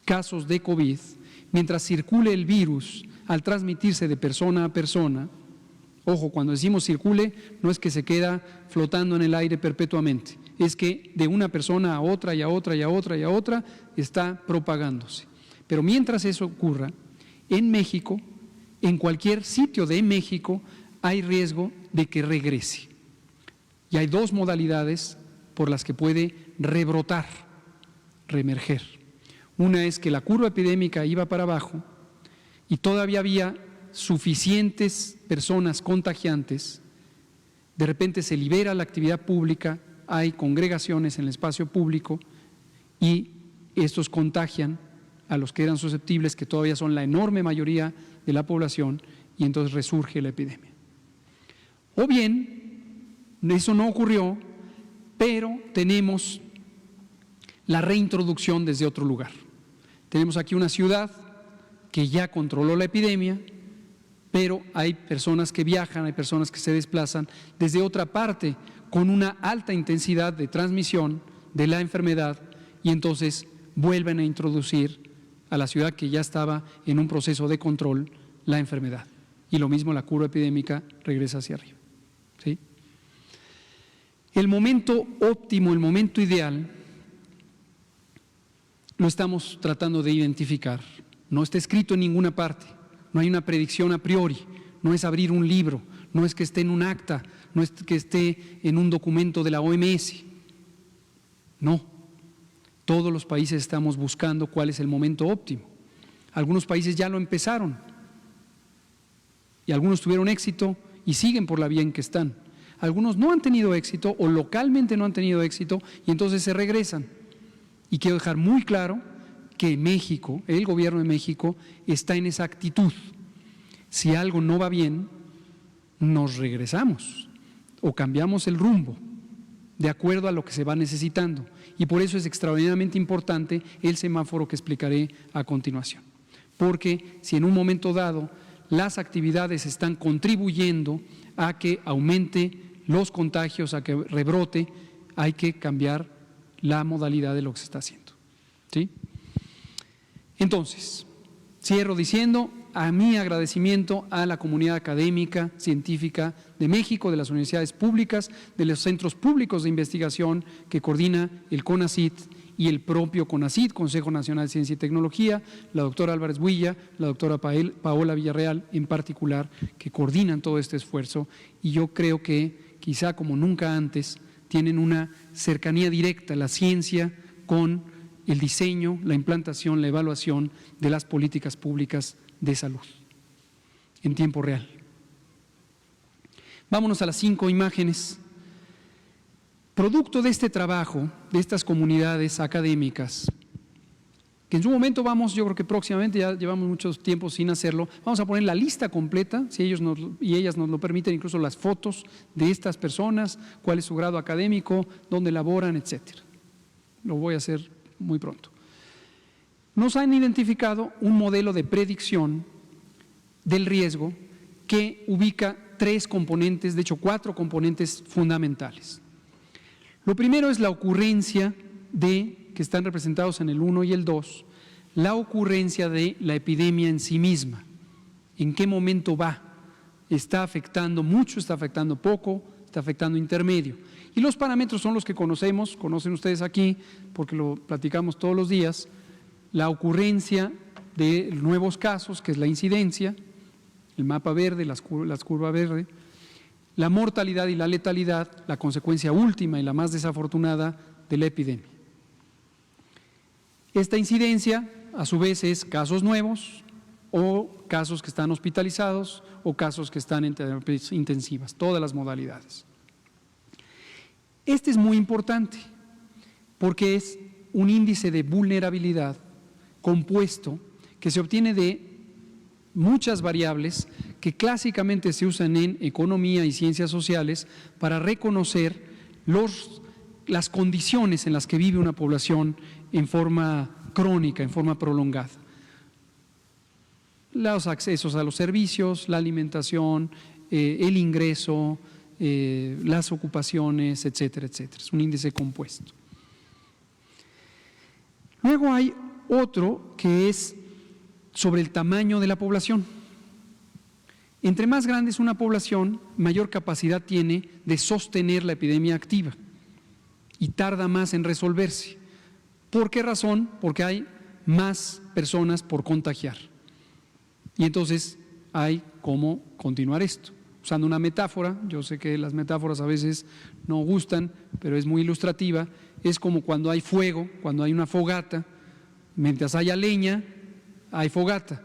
Speaker 1: casos de COVID, mientras circule el virus al transmitirse de persona a persona, ojo, cuando decimos circule, no es que se queda flotando en el aire perpetuamente, es que de una persona a otra y a otra y a otra y a otra está propagándose. Pero mientras eso ocurra, en México, en cualquier sitio de México, hay riesgo de que regrese. Y hay dos modalidades por las que puede rebrotar, reemerger. Una es que la curva epidémica iba para abajo y todavía había suficientes personas contagiantes, de repente se libera la actividad pública, hay congregaciones en el espacio público y estos contagian a los que eran susceptibles, que todavía son la enorme mayoría de la población, y entonces resurge la epidemia. O bien, eso no ocurrió, pero tenemos la reintroducción desde otro lugar. Tenemos aquí una ciudad que ya controló la epidemia, pero hay personas que viajan, hay personas que se desplazan desde otra parte con una alta intensidad de transmisión de la enfermedad y entonces vuelven a introducir a la ciudad que ya estaba en un proceso de control la enfermedad. Y lo mismo, la curva epidémica regresa hacia arriba. ¿Sí? El momento óptimo, el momento ideal, lo estamos tratando de identificar. No está escrito en ninguna parte, no hay una predicción a priori, no es abrir un libro, no es que esté en un acta, no es que esté en un documento de la OMS. No. Todos los países estamos buscando cuál es el momento óptimo. Algunos países ya lo empezaron y algunos tuvieron éxito y siguen por la vía en que están. Algunos no han tenido éxito o localmente no han tenido éxito y entonces se regresan. Y quiero dejar muy claro que México, el gobierno de México, está en esa actitud. Si algo no va bien, nos regresamos o cambiamos el rumbo de acuerdo a lo que se va necesitando. Y por eso es extraordinariamente importante el semáforo que explicaré a continuación. Porque si en un momento dado las actividades están contribuyendo a que aumente los contagios, a que rebrote, hay que cambiar la modalidad de lo que se está haciendo. ¿Sí? Entonces, cierro diciendo a mi agradecimiento a la comunidad académica, científica de México, de las universidades públicas, de los centros públicos de investigación que coordina el CONACYT y el propio CONACYT, Consejo Nacional de Ciencia y Tecnología, la doctora Álvarez Builla, la doctora Paola Villarreal en particular, que coordinan todo este esfuerzo, y yo creo que quizá como nunca antes tienen una cercanía directa la ciencia con el diseño, la implantación, la evaluación de las políticas públicas de salud en tiempo real. Vámonos a las 5 imágenes. Producto de este trabajo, de estas comunidades académicas, que en su momento yo creo que próximamente, ya llevamos mucho tiempo sin hacerlo, vamos a poner la lista completa, si ellos y ellas nos lo permiten, incluso las fotos de estas personas, cuál es su grado académico, dónde laboran, etcétera. Lo voy a hacer muy pronto. Nos han identificado un modelo de predicción del riesgo que ubica 3 componentes, de hecho 4 componentes fundamentales. Lo primero es la ocurrencia que están representados en el 1 y el 2, la ocurrencia de la epidemia en sí misma. ¿En qué momento va? ¿Está afectando mucho? ¿Está afectando poco? ¿Está afectando intermedio? Y los parámetros son los que conocen ustedes aquí, porque lo platicamos todos los días: la ocurrencia de nuevos casos, que es la incidencia, el mapa verde, las curvas verde, la mortalidad y la letalidad, la consecuencia última y la más desafortunada de la epidemia. Esta incidencia, a su vez, es casos nuevos o casos que están hospitalizados o casos que están en terapias intensivas, todas las modalidades. Este es muy importante porque es un índice de vulnerabilidad compuesto que se obtiene de muchas variables que clásicamente se usan en economía y ciencias sociales para reconocer las condiciones en las que vive una población en forma crónica, en forma prolongada. Los accesos a los servicios, la alimentación, el ingreso, las ocupaciones, etcétera, etcétera. Es un índice compuesto. Luego hay otro que es sobre el tamaño de la población. Entre más grande es una población, mayor capacidad tiene de sostener la epidemia activa y tarda más en resolverse. ¿Por qué razón? Porque hay más personas por contagiar. Y entonces hay cómo continuar esto. Usando una metáfora, yo sé que las metáforas a veces no gustan, pero es muy ilustrativa, es como cuando hay fuego, cuando hay una fogata, mientras haya leña, hay fogata.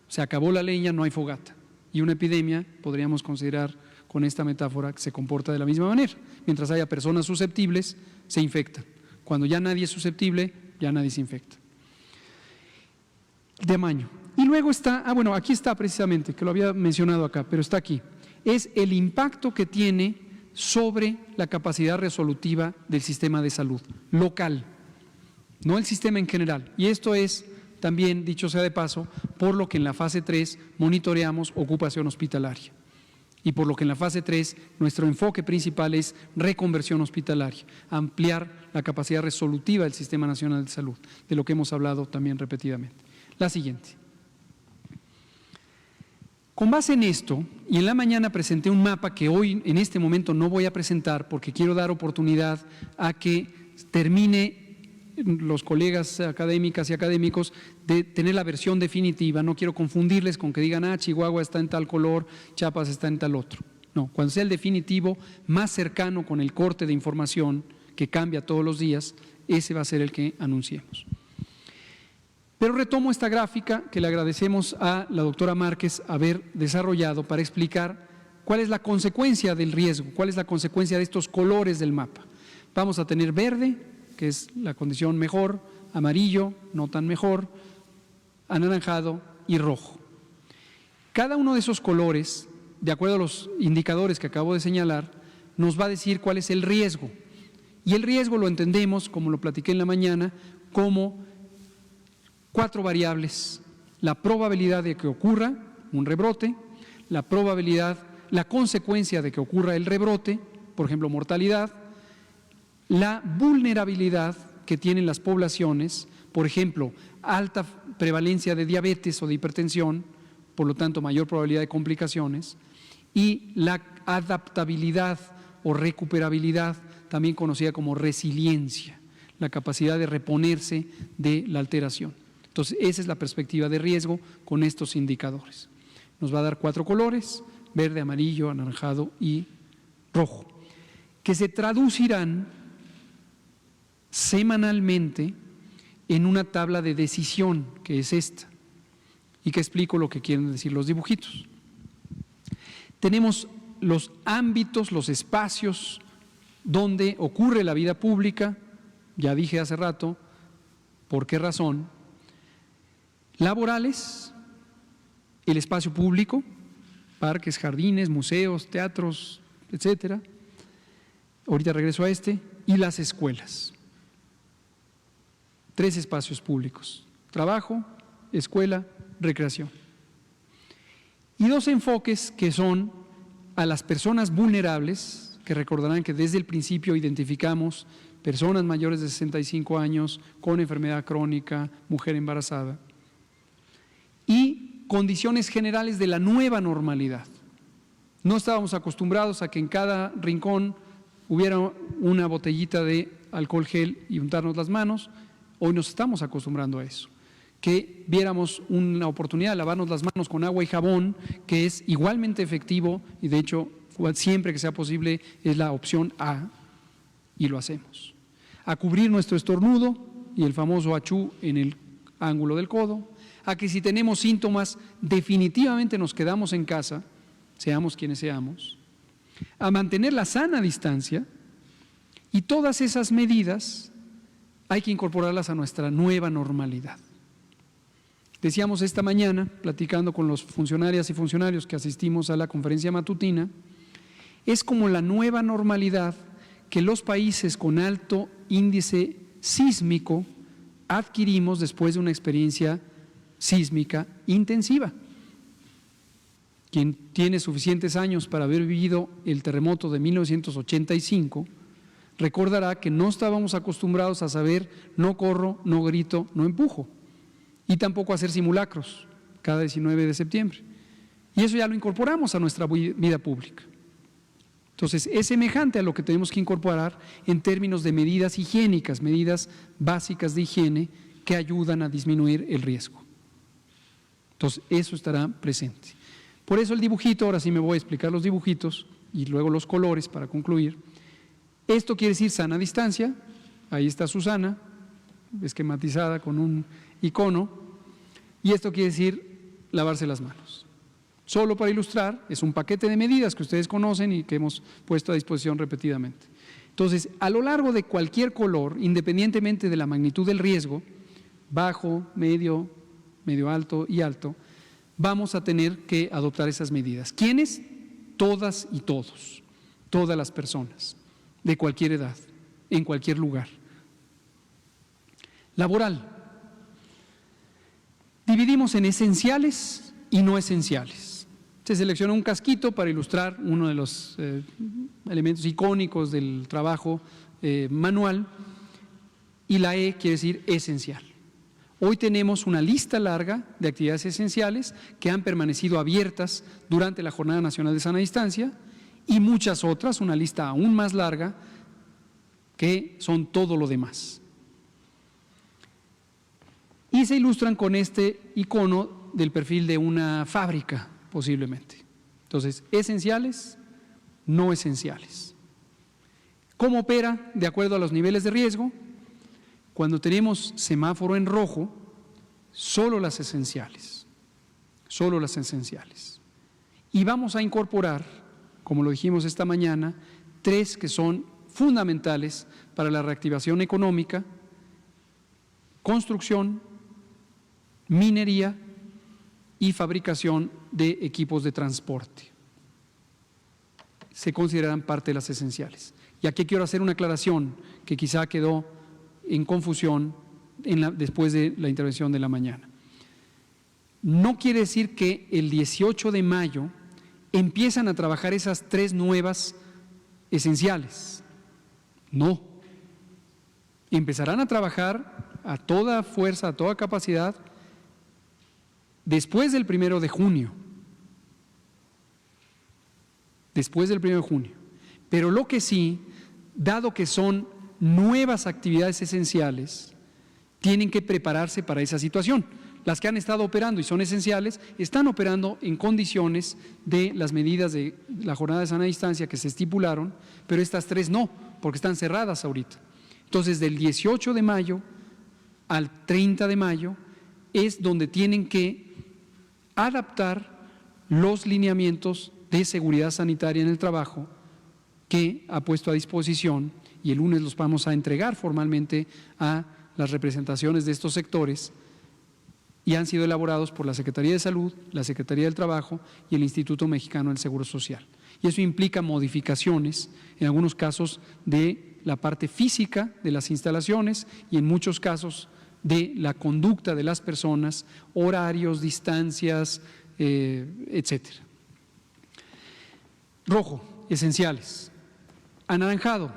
Speaker 1: Se acabó la leña, no hay fogata. Y una epidemia, podríamos considerar con esta metáfora, que se comporta de la misma manera. Mientras haya personas susceptibles, se infectan. Cuando ya nadie es susceptible, ya nadie se infecta. Tamaño. Y luego está, aquí está precisamente, que lo había mencionado acá, pero está aquí. Es el impacto que tiene sobre la capacidad resolutiva del sistema de salud local, no el sistema en general. Y esto es también, dicho sea de paso, por lo que en la fase 3 monitoreamos ocupación hospitalaria. Y por lo que en la fase 3 nuestro enfoque principal es reconversión hospitalaria, ampliar la capacidad resolutiva del Sistema Nacional de Salud, de lo que hemos hablado también repetidamente. La siguiente. Con base en esto, y en la mañana presenté un mapa que hoy en este momento no voy a presentar porque quiero dar oportunidad a que termine los colegas académicas y académicos de tener la versión definitiva. No quiero confundirles con que digan, Chihuahua está en tal color, Chiapas está en tal otro. No, cuando sea el definitivo, más cercano con el corte de información que cambia todos los días, ese va a ser el que anunciemos. Pero retomo esta gráfica que le agradecemos a la doctora Márquez haber desarrollado para explicar cuál es la consecuencia del riesgo, cuál es la consecuencia de estos colores del mapa. Vamos a tener verde, que es la condición mejor, amarillo, no tan mejor, anaranjado y rojo. Cada uno de esos colores, de acuerdo a los indicadores que acabo de señalar, nos va a decir cuál es el riesgo. Y el riesgo lo entendemos, como lo platiqué en la mañana, como 4 variables: la probabilidad de que ocurra un rebrote, la probabilidad, la consecuencia de que ocurra el rebrote, por ejemplo, mortalidad, la vulnerabilidad que tienen las poblaciones, por ejemplo, alta prevalencia de diabetes o de hipertensión, por lo tanto, mayor probabilidad de complicaciones, y la adaptabilidad o recuperabilidad, también conocida como resiliencia, la capacidad de reponerse de la alteración. Entonces, esa es la perspectiva de riesgo con estos indicadores. Nos va a dar 4 colores: verde, amarillo, anaranjado y rojo, que se traducirán semanalmente en una tabla de decisión, que es esta, y que explico lo que quieren decir los dibujitos. Tenemos los ámbitos, los espacios donde ocurre la vida pública, ya dije hace rato por qué razón: laborales, el espacio público, parques, jardines, museos, teatros, etcétera. Ahorita regreso a y las escuelas. 3 espacios públicos: trabajo, escuela, recreación. Y 2 enfoques que son a las personas vulnerables, que recordarán que desde el principio identificamos personas mayores de 65 años con enfermedad crónica, mujer embarazada, y condiciones generales de la nueva normalidad. No estábamos acostumbrados a que en cada rincón hubiera una botellita de alcohol gel y untarnos las manos. Hoy nos estamos acostumbrando a eso. Que viéramos una oportunidad de lavarnos las manos con agua y jabón, que es igualmente efectivo y de hecho siempre que sea posible es la opción A, y lo hacemos. A cubrir nuestro estornudo y el famoso achú en el ángulo del codo. A que si tenemos síntomas definitivamente nos quedamos en casa, seamos quienes seamos. A mantener la sana distancia, y todas esas medidas hay que incorporarlas a nuestra nueva normalidad. Decíamos esta mañana, platicando con los funcionarias y funcionarios que asistimos a la conferencia matutina, es como la nueva normalidad que los países con alto índice sísmico adquirimos después de una experiencia sísmica intensiva. Quien tiene suficientes años para haber vivido el terremoto de 1985, recordará que no estábamos acostumbrados a saber no corro, no grito, no empujo, y tampoco a hacer simulacros cada 19 de septiembre. Y eso ya lo incorporamos a nuestra vida pública. Entonces, es semejante a lo que tenemos que incorporar en términos de medidas higiénicas, medidas básicas de higiene que ayudan a disminuir el riesgo. Entonces, eso estará presente. Por eso el dibujito, ahora sí me voy a explicar los dibujitos y luego los colores para concluir. Esto quiere decir sana distancia, ahí está Susana, esquematizada con un icono, y esto quiere decir lavarse las manos. Solo para ilustrar, es un paquete de medidas que ustedes conocen y que hemos puesto a disposición repetidamente. Entonces, a lo largo de cualquier color, independientemente de la magnitud del riesgo, bajo, medio alto y alto, vamos a tener que adoptar esas medidas. ¿Quiénes? Todas y todos, todas las personas, de cualquier edad, en cualquier lugar. Laboral. Dividimos en esenciales y no esenciales. Se seleccionó un casquito para ilustrar uno de los elementos icónicos del trabajo manual, y la E quiere decir esencial. Hoy tenemos una lista larga de actividades esenciales que han permanecido abiertas durante la Jornada Nacional de Sana Distancia, y muchas otras, una lista aún más larga, que son todo lo demás. Y se ilustran con este icono del perfil de una fábrica, posiblemente. Entonces, esenciales, no esenciales. ¿Cómo opera? De acuerdo a los niveles de riesgo. Cuando tenemos semáforo en rojo, solo las esenciales. Solo las esenciales. Y vamos a incorporar, como lo dijimos esta mañana, 3 que son fundamentales para la reactivación económica: construcción, minería y fabricación de equipos de transporte. Se consideran parte de las esenciales. Y aquí quiero hacer una aclaración que quizá quedó en confusión después de la intervención de la mañana. No quiere decir que el 18 de mayo empiezan a trabajar esas 3 nuevas esenciales. No. Empezarán a trabajar a toda fuerza, a toda capacidad, después del 1 de junio. Después del 1 de junio. Pero lo que sí, dado que son nuevas actividades esenciales, tienen que prepararse para esa situación. Las que han estado operando y son esenciales, están operando en condiciones de las medidas de la jornada de sana distancia que se estipularon, pero estas 3 no, porque están cerradas ahorita. Entonces, del 18 de mayo al 30 de mayo es donde tienen que adaptar los lineamientos de seguridad sanitaria en el trabajo que ha puesto a disposición, y el lunes los vamos a entregar formalmente a las representaciones de estos sectores, y han sido elaborados por la Secretaría de Salud, la Secretaría del Trabajo y el Instituto Mexicano del Seguro Social. Y eso implica modificaciones, en algunos casos, de la parte física de las instalaciones y en muchos casos de la conducta de las personas, horarios, distancias, etcétera. Rojo, esenciales. Anaranjado,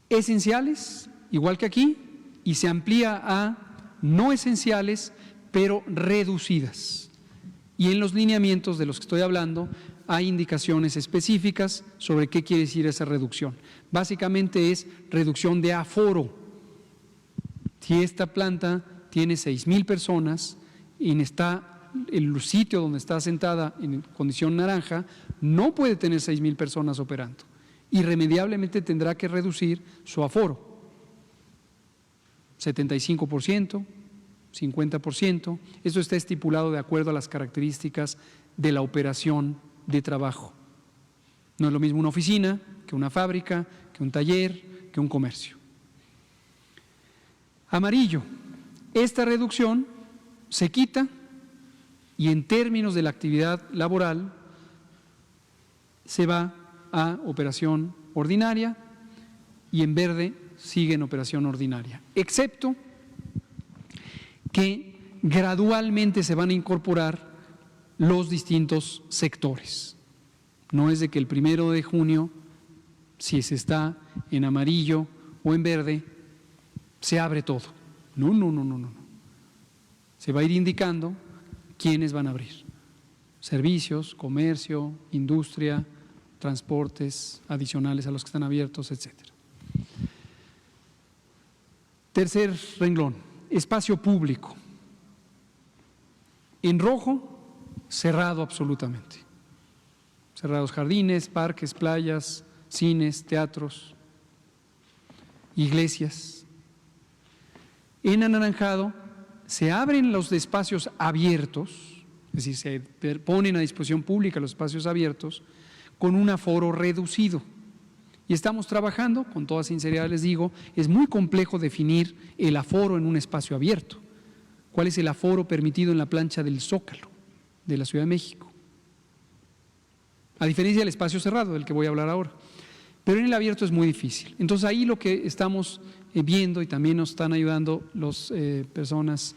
Speaker 1: esenciales, igual que aquí, y se amplía a no esenciales, pero reducidas. Y en los lineamientos de los que estoy hablando hay indicaciones específicas sobre qué quiere decir esa reducción. Básicamente es reducción de aforo. Si esta planta tiene 6,000 personas y el sitio donde está sentada en condición naranja no puede tener 6,000 personas operando. Irremediablemente tendrá que reducir su aforo. 75%, 50%, eso está estipulado de acuerdo a las características de la operación de trabajo. No es lo mismo una oficina que una fábrica, que un taller, que un comercio. Amarillo, esta reducción se quita y en términos de la actividad laboral se va a operación ordinaria, y en verde sigue en operación ordinaria, excepto que gradualmente se van a incorporar los distintos sectores. No es de que el 1 de junio, si se está en amarillo o en verde, se abre todo. No. Se va a ir indicando quiénes van a abrir. Servicios, comercio, industria, transportes adicionales a los que están abiertos, etcétera. Tercer renglón, espacio público. En rojo, cerrado absolutamente. Cerrados jardines, parques, playas, cines, teatros, iglesias. En anaranjado, se abren los espacios abiertos, es decir, se ponen a disposición pública los espacios abiertos con un aforo reducido. Y estamos trabajando, con toda sinceridad les digo, es muy complejo definir el aforo en un espacio abierto. ¿Cuál es el aforo permitido en la plancha del Zócalo de la Ciudad de México? A diferencia del espacio cerrado, del que voy a hablar ahora. Pero en el abierto es muy difícil. Entonces ahí lo que estamos viendo, y también nos están ayudando las personas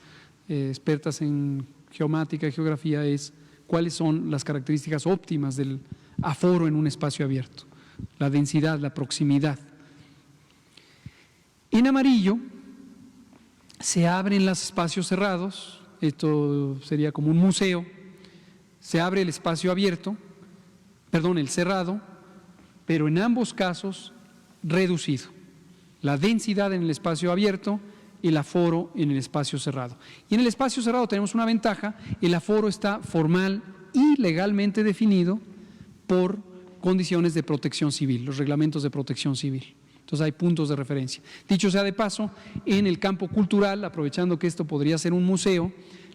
Speaker 1: expertas en geomática y geografía, es cuáles son las características óptimas del aforo en un espacio abierto. La densidad, la proximidad. En amarillo se abren los espacios cerrados, esto sería como un museo, se abre el espacio abierto, el cerrado, pero en ambos casos reducido. La densidad en el espacio abierto, el aforo en el espacio cerrado. Y en el espacio cerrado tenemos una ventaja, el aforo está formal y legalmente definido por condiciones de protección civil, los reglamentos de protección civil. Entonces hay puntos de referencia. Dicho sea de paso, en el campo cultural, aprovechando que esto podría ser un museo,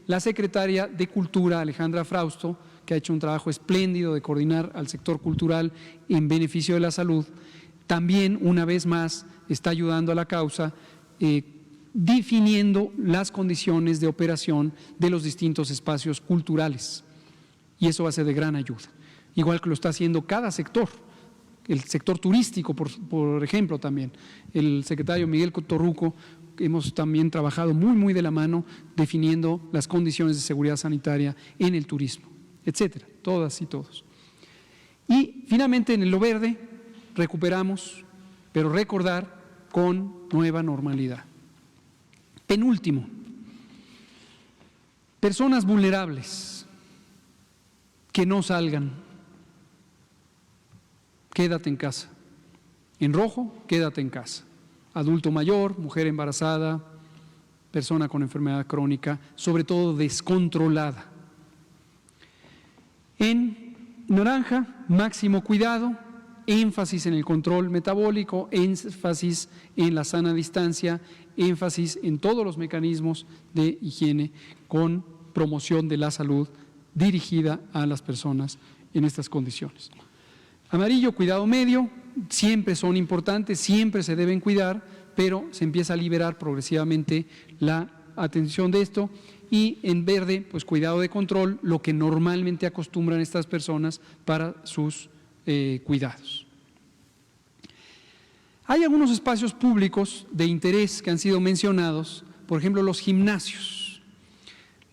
Speaker 1: la secretaria de Cultura, Alejandra Frausto, que ha hecho un trabajo espléndido de coordinar al sector cultural en beneficio de la salud, también una vez más está ayudando a la causa definiendo las condiciones de operación de los distintos espacios culturales. Y eso va a ser de gran ayuda, igual que lo está haciendo cada sector. El sector turístico, por ejemplo, también. El secretario Miguel Torruco, hemos también trabajado muy de la mano definiendo las condiciones de seguridad sanitaria en el turismo, etcétera, todas y todos. Y finalmente en lo verde recuperamos, pero recordar con nueva normalidad. Penúltimo, personas vulnerables que no salgan, quédate en casa. En rojo, quédate en casa. Adulto mayor, mujer embarazada, persona con enfermedad crónica, sobre todo descontrolada. En naranja, máximo cuidado, énfasis en el control metabólico, énfasis en la sana distancia, énfasis en todos los mecanismos de higiene con promoción de la salud dirigida a las personas en estas condiciones. Amarillo, cuidado medio, siempre son importantes, siempre se deben cuidar, pero se empieza a liberar progresivamente la atención de esto. Y en verde, pues cuidado de control, lo que normalmente acostumbran estas personas para sus cuidados. Hay algunos espacios públicos de interés que han sido mencionados, por ejemplo, los gimnasios.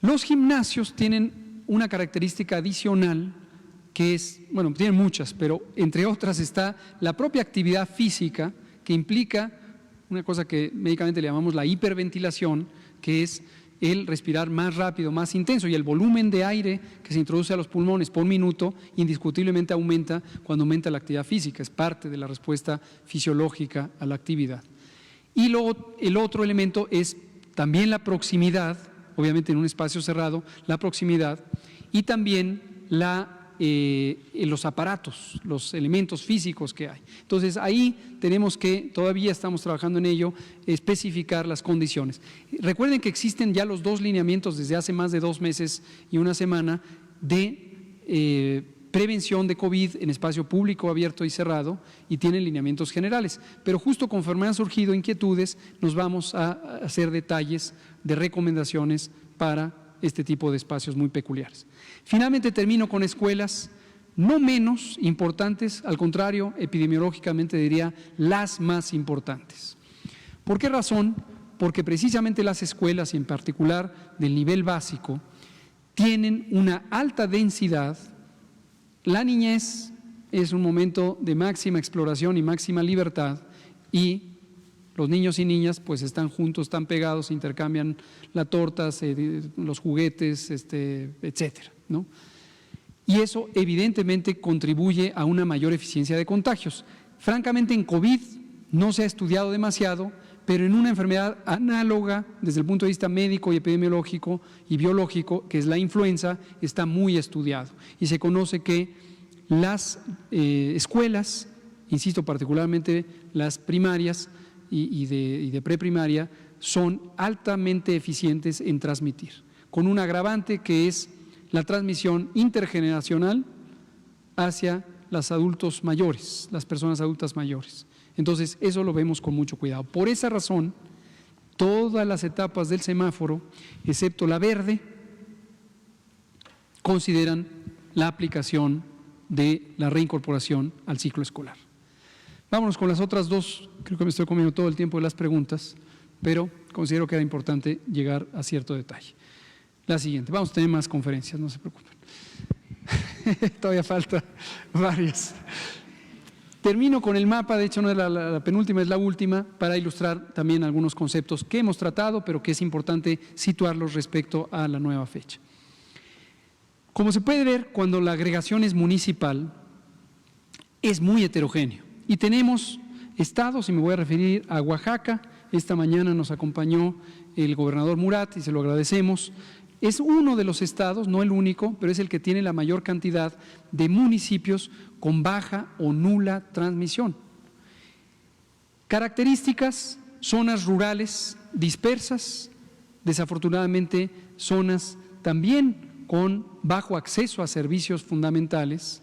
Speaker 1: Los gimnasios tienen una característica adicional que es, bueno, tienen muchas, pero entre otras está la propia actividad física que implica una cosa que médicamente le llamamos la hiperventilación, que es el respirar más rápido, más intenso, y el volumen de aire que se introduce a los pulmones por minuto indiscutiblemente aumenta cuando aumenta la actividad física, es parte de la respuesta fisiológica a la actividad. Y luego el otro elemento es también la proximidad, obviamente en un espacio cerrado, la proximidad y también los aparatos, los elementos físicos que hay. Entonces ahí tenemos que, todavía estamos trabajando en ello, especificar las condiciones. Recuerden que existen ya los dos lineamientos desde hace más de 2 meses y una semana de prevención de COVID en espacio público, abierto y cerrado, y tienen lineamientos generales. Pero justo conforme han surgido inquietudes, nos vamos a hacer detalles de recomendaciones para este tipo de espacios muy peculiares. Finalmente termino con escuelas no menos importantes, al contrario, epidemiológicamente diría las más importantes. ¿Por qué razón? Porque precisamente las escuelas, y en particular del nivel básico, tienen una alta densidad. La niñez es un momento de máxima exploración y máxima libertad, y los niños y niñas pues están juntos, están pegados, intercambian la torta, los juguetes, etcétera, ¿no? Y eso evidentemente contribuye a una mayor eficiencia de contagios. Francamente, en COVID no se ha estudiado demasiado, pero en una enfermedad análoga desde el punto de vista médico y epidemiológico y biológico, que es la influenza, está muy estudiado. Y se conoce que las escuelas, insisto, particularmente las primarias y de preprimaria, son altamente eficientes en transmitir, con un agravante que es la transmisión intergeneracional hacia los adultos mayores, las personas adultas mayores. Entonces, eso lo vemos con mucho cuidado. Por esa razón, todas las etapas del semáforo, excepto la verde, consideran la aplicación de la reincorporación al ciclo escolar. Vámonos con las otras dos. Creo que me estoy comiendo todo el tiempo de las preguntas, pero considero que era importante llegar a cierto detalle. La siguiente. Vamos a tener más conferencias, no se preocupen. Todavía falta varias. Termino con el mapa, de hecho no es la penúltima, es la última, para ilustrar también algunos conceptos que hemos tratado, pero que es importante situarlos respecto a la nueva fecha. Como se puede ver, cuando la agregación es municipal, es muy heterogéneo. Y tenemos estados, y me voy a referir a Oaxaca. Esta mañana nos acompañó el gobernador Murat y se lo agradecemos. Es uno de los estados, no el único, pero es el que tiene la mayor cantidad de municipios con baja o nula transmisión. Características: zonas rurales dispersas, desafortunadamente zonas también con bajo acceso a servicios fundamentales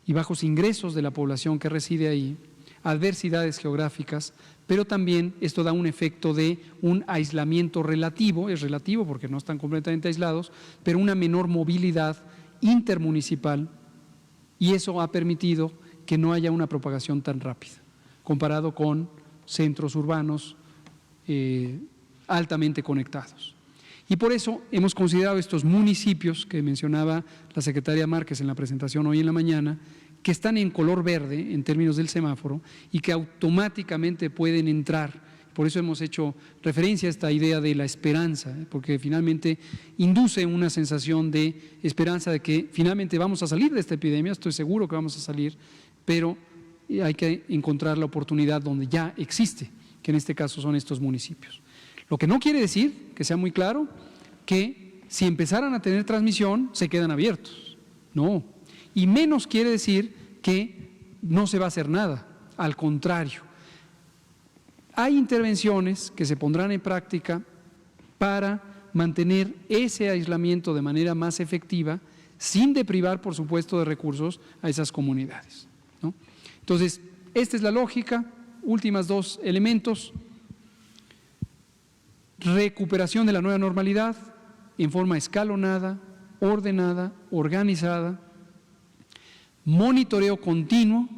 Speaker 1: y bajos ingresos de la población que reside ahí, adversidades geográficas, pero también esto da un efecto de un aislamiento relativo, es relativo porque no están completamente aislados, pero una menor movilidad intermunicipal, y eso ha permitido que no haya una propagación tan rápida, comparado con centros urbanos altamente conectados. Y por eso hemos considerado estos municipios que mencionaba la secretaria Márquez en la presentación hoy en la mañana, que están en color verde en términos del semáforo y que automáticamente pueden entrar. Por eso hemos hecho referencia a esta idea de la esperanza, porque finalmente induce una sensación de esperanza de que finalmente vamos a salir de esta epidemia, estoy seguro que vamos a salir, pero hay que encontrar la oportunidad donde ya existe, que en este caso son estos municipios. Lo que no quiere decir, que sea muy claro, que si empezaran a tener transmisión se quedan abiertos, no. Y menos quiere decir que no se va a hacer nada, al contrario. Hay intervenciones que se pondrán en práctica para mantener ese aislamiento de manera más efectiva, sin deprivar, por supuesto, de recursos a esas comunidades, ¿no? Entonces, esta es la lógica, últimas dos elementos: recuperación de la nueva normalidad en forma escalonada, ordenada, organizada, monitoreo continuo.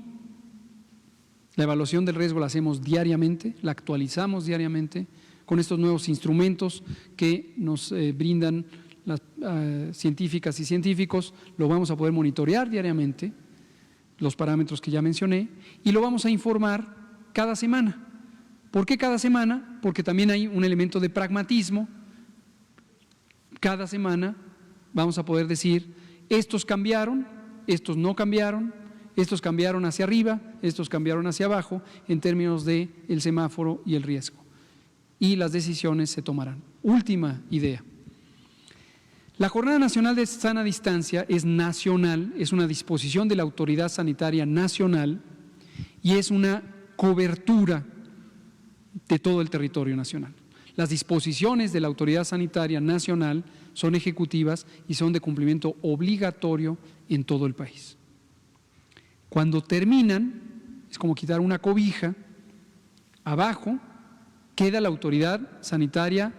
Speaker 1: La evaluación del riesgo la hacemos diariamente, la actualizamos diariamente con estos nuevos instrumentos que nos brindan las científicas y científicos. Lo vamos a poder monitorear diariamente, los parámetros que ya mencioné, y lo vamos a informar cada semana. ¿Por qué cada semana? Porque también hay un elemento de pragmatismo. Cada semana vamos a poder decir, estos cambiaron, estos no cambiaron, estos cambiaron hacia arriba, estos cambiaron hacia abajo en términos del semáforo y el riesgo. Y las decisiones se tomarán. Última idea. La Jornada Nacional de Sana Distancia es nacional, es una disposición de la Autoridad Sanitaria Nacional y es una cobertura de todo el territorio nacional. Las disposiciones de la Autoridad Sanitaria Nacional son ejecutivas y son de cumplimiento obligatorio en todo el país. Cuando terminan, es como quitar una cobija, abajo queda la Autoridad Sanitaria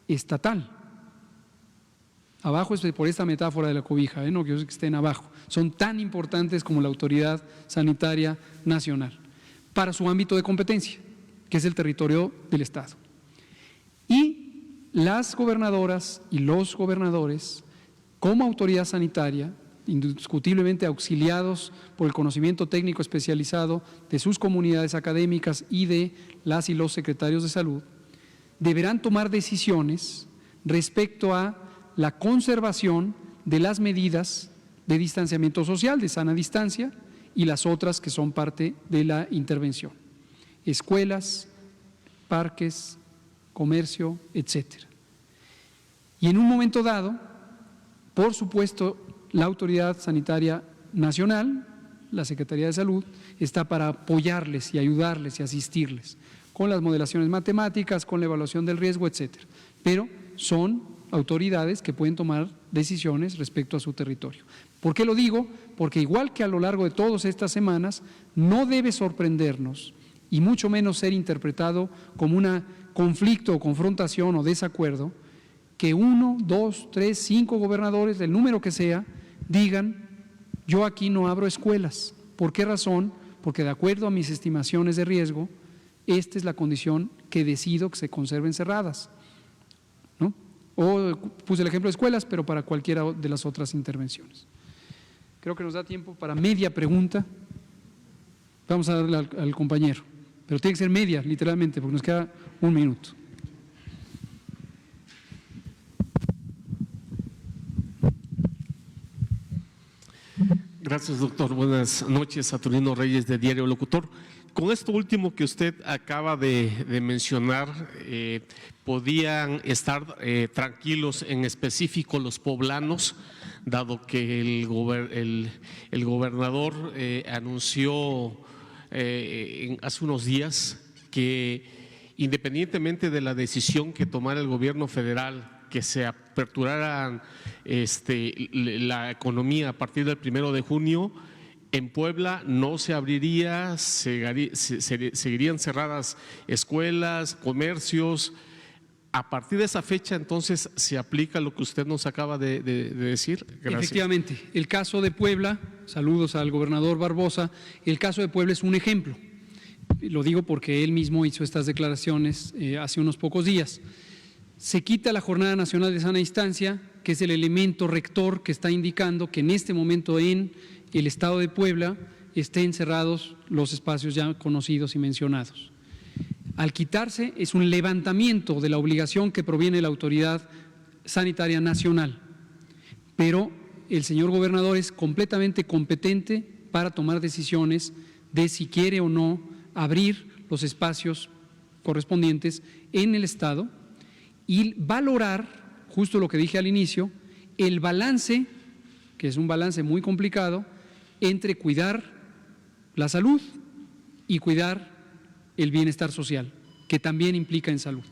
Speaker 1: Estatal. Abajo es por esta metáfora de la cobija, no quiero que estén abajo. Son tan importantes como la Autoridad Sanitaria Nacional para su ámbito de competencia, que es el territorio del Estado. Y las gobernadoras y los gobernadores, como autoridad sanitaria, indiscutiblemente auxiliados por el conocimiento técnico especializado de sus comunidades académicas y de las y los secretarios de salud, deberán tomar decisiones respecto a la conservación de las medidas de distanciamiento social, de sana distancia, y las otras que son parte de la intervención: escuelas, parques, comercio, etcétera. Y en un momento dado, por supuesto, la Autoridad Sanitaria Nacional, la Secretaría de Salud, está para apoyarles y ayudarles y asistirles con las modelaciones matemáticas, con la evaluación del riesgo, etcétera. Pero son autoridades que pueden tomar decisiones respecto a su territorio. ¿Por qué lo digo? Porque igual que a lo largo de todas estas semanas, no debe sorprendernos y mucho menos ser interpretado como un conflicto o confrontación o desacuerdo, que 1, 2, 3, 5 gobernadores, del número que sea, digan: yo aquí no abro escuelas. ¿Por qué razón? Porque de acuerdo a mis estimaciones de riesgo, esta es la condición que decido que se conserven cerradas, ¿no? O puse el ejemplo de escuelas, pero para cualquiera de las otras intervenciones. Creo que nos da tiempo para media pregunta. Vamos a darle al compañero, pero tiene que ser media, literalmente, porque nos queda 1 minuto.
Speaker 3: Gracias, doctor. Buenas noches. Saturnino Reyes, de Diario Locutor. Con esto último que usted acaba de mencionar, ¿podían estar tranquilos en específico los poblanos, dado que el gobernador anunció hace unos días que, independientemente de la decisión que tomara el gobierno federal, que se aperturara la economía a partir del 1 de junio, En Puebla no se abriría, seguirían cerradas escuelas, comercios. A partir de esa fecha, entonces, ¿se aplica lo que usted nos acaba de decir? Gracias.
Speaker 1: Efectivamente, el caso de Puebla, saludos al gobernador Barbosa, el caso de Puebla es un ejemplo. Lo digo porque él mismo hizo estas declaraciones hace unos pocos días. Se quita la Jornada Nacional de Sana Distancia, que es el elemento rector que está indicando que en este momento en el estado de Puebla estén cerrados los espacios ya conocidos y mencionados. Al quitarse es un levantamiento de la obligación que proviene de la Autoridad Sanitaria Nacional, pero el señor gobernador es completamente competente para tomar decisiones de si quiere o no abrir los espacios correspondientes en el estado y valorar, justo lo que dije al inicio, el balance, que es un balance muy complicado, entre cuidar la salud y cuidar el bienestar social, que también implica en salud.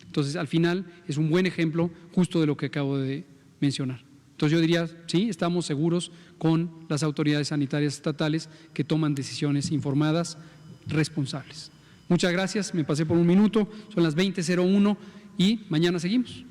Speaker 1: Entonces, al final, es un buen ejemplo justo de lo que acabo de mencionar. Entonces, yo diría, sí, estamos seguros con las autoridades sanitarias estatales que toman decisiones informadas, responsables. Muchas gracias, me pasé por un minuto, son las 20:01 y mañana seguimos.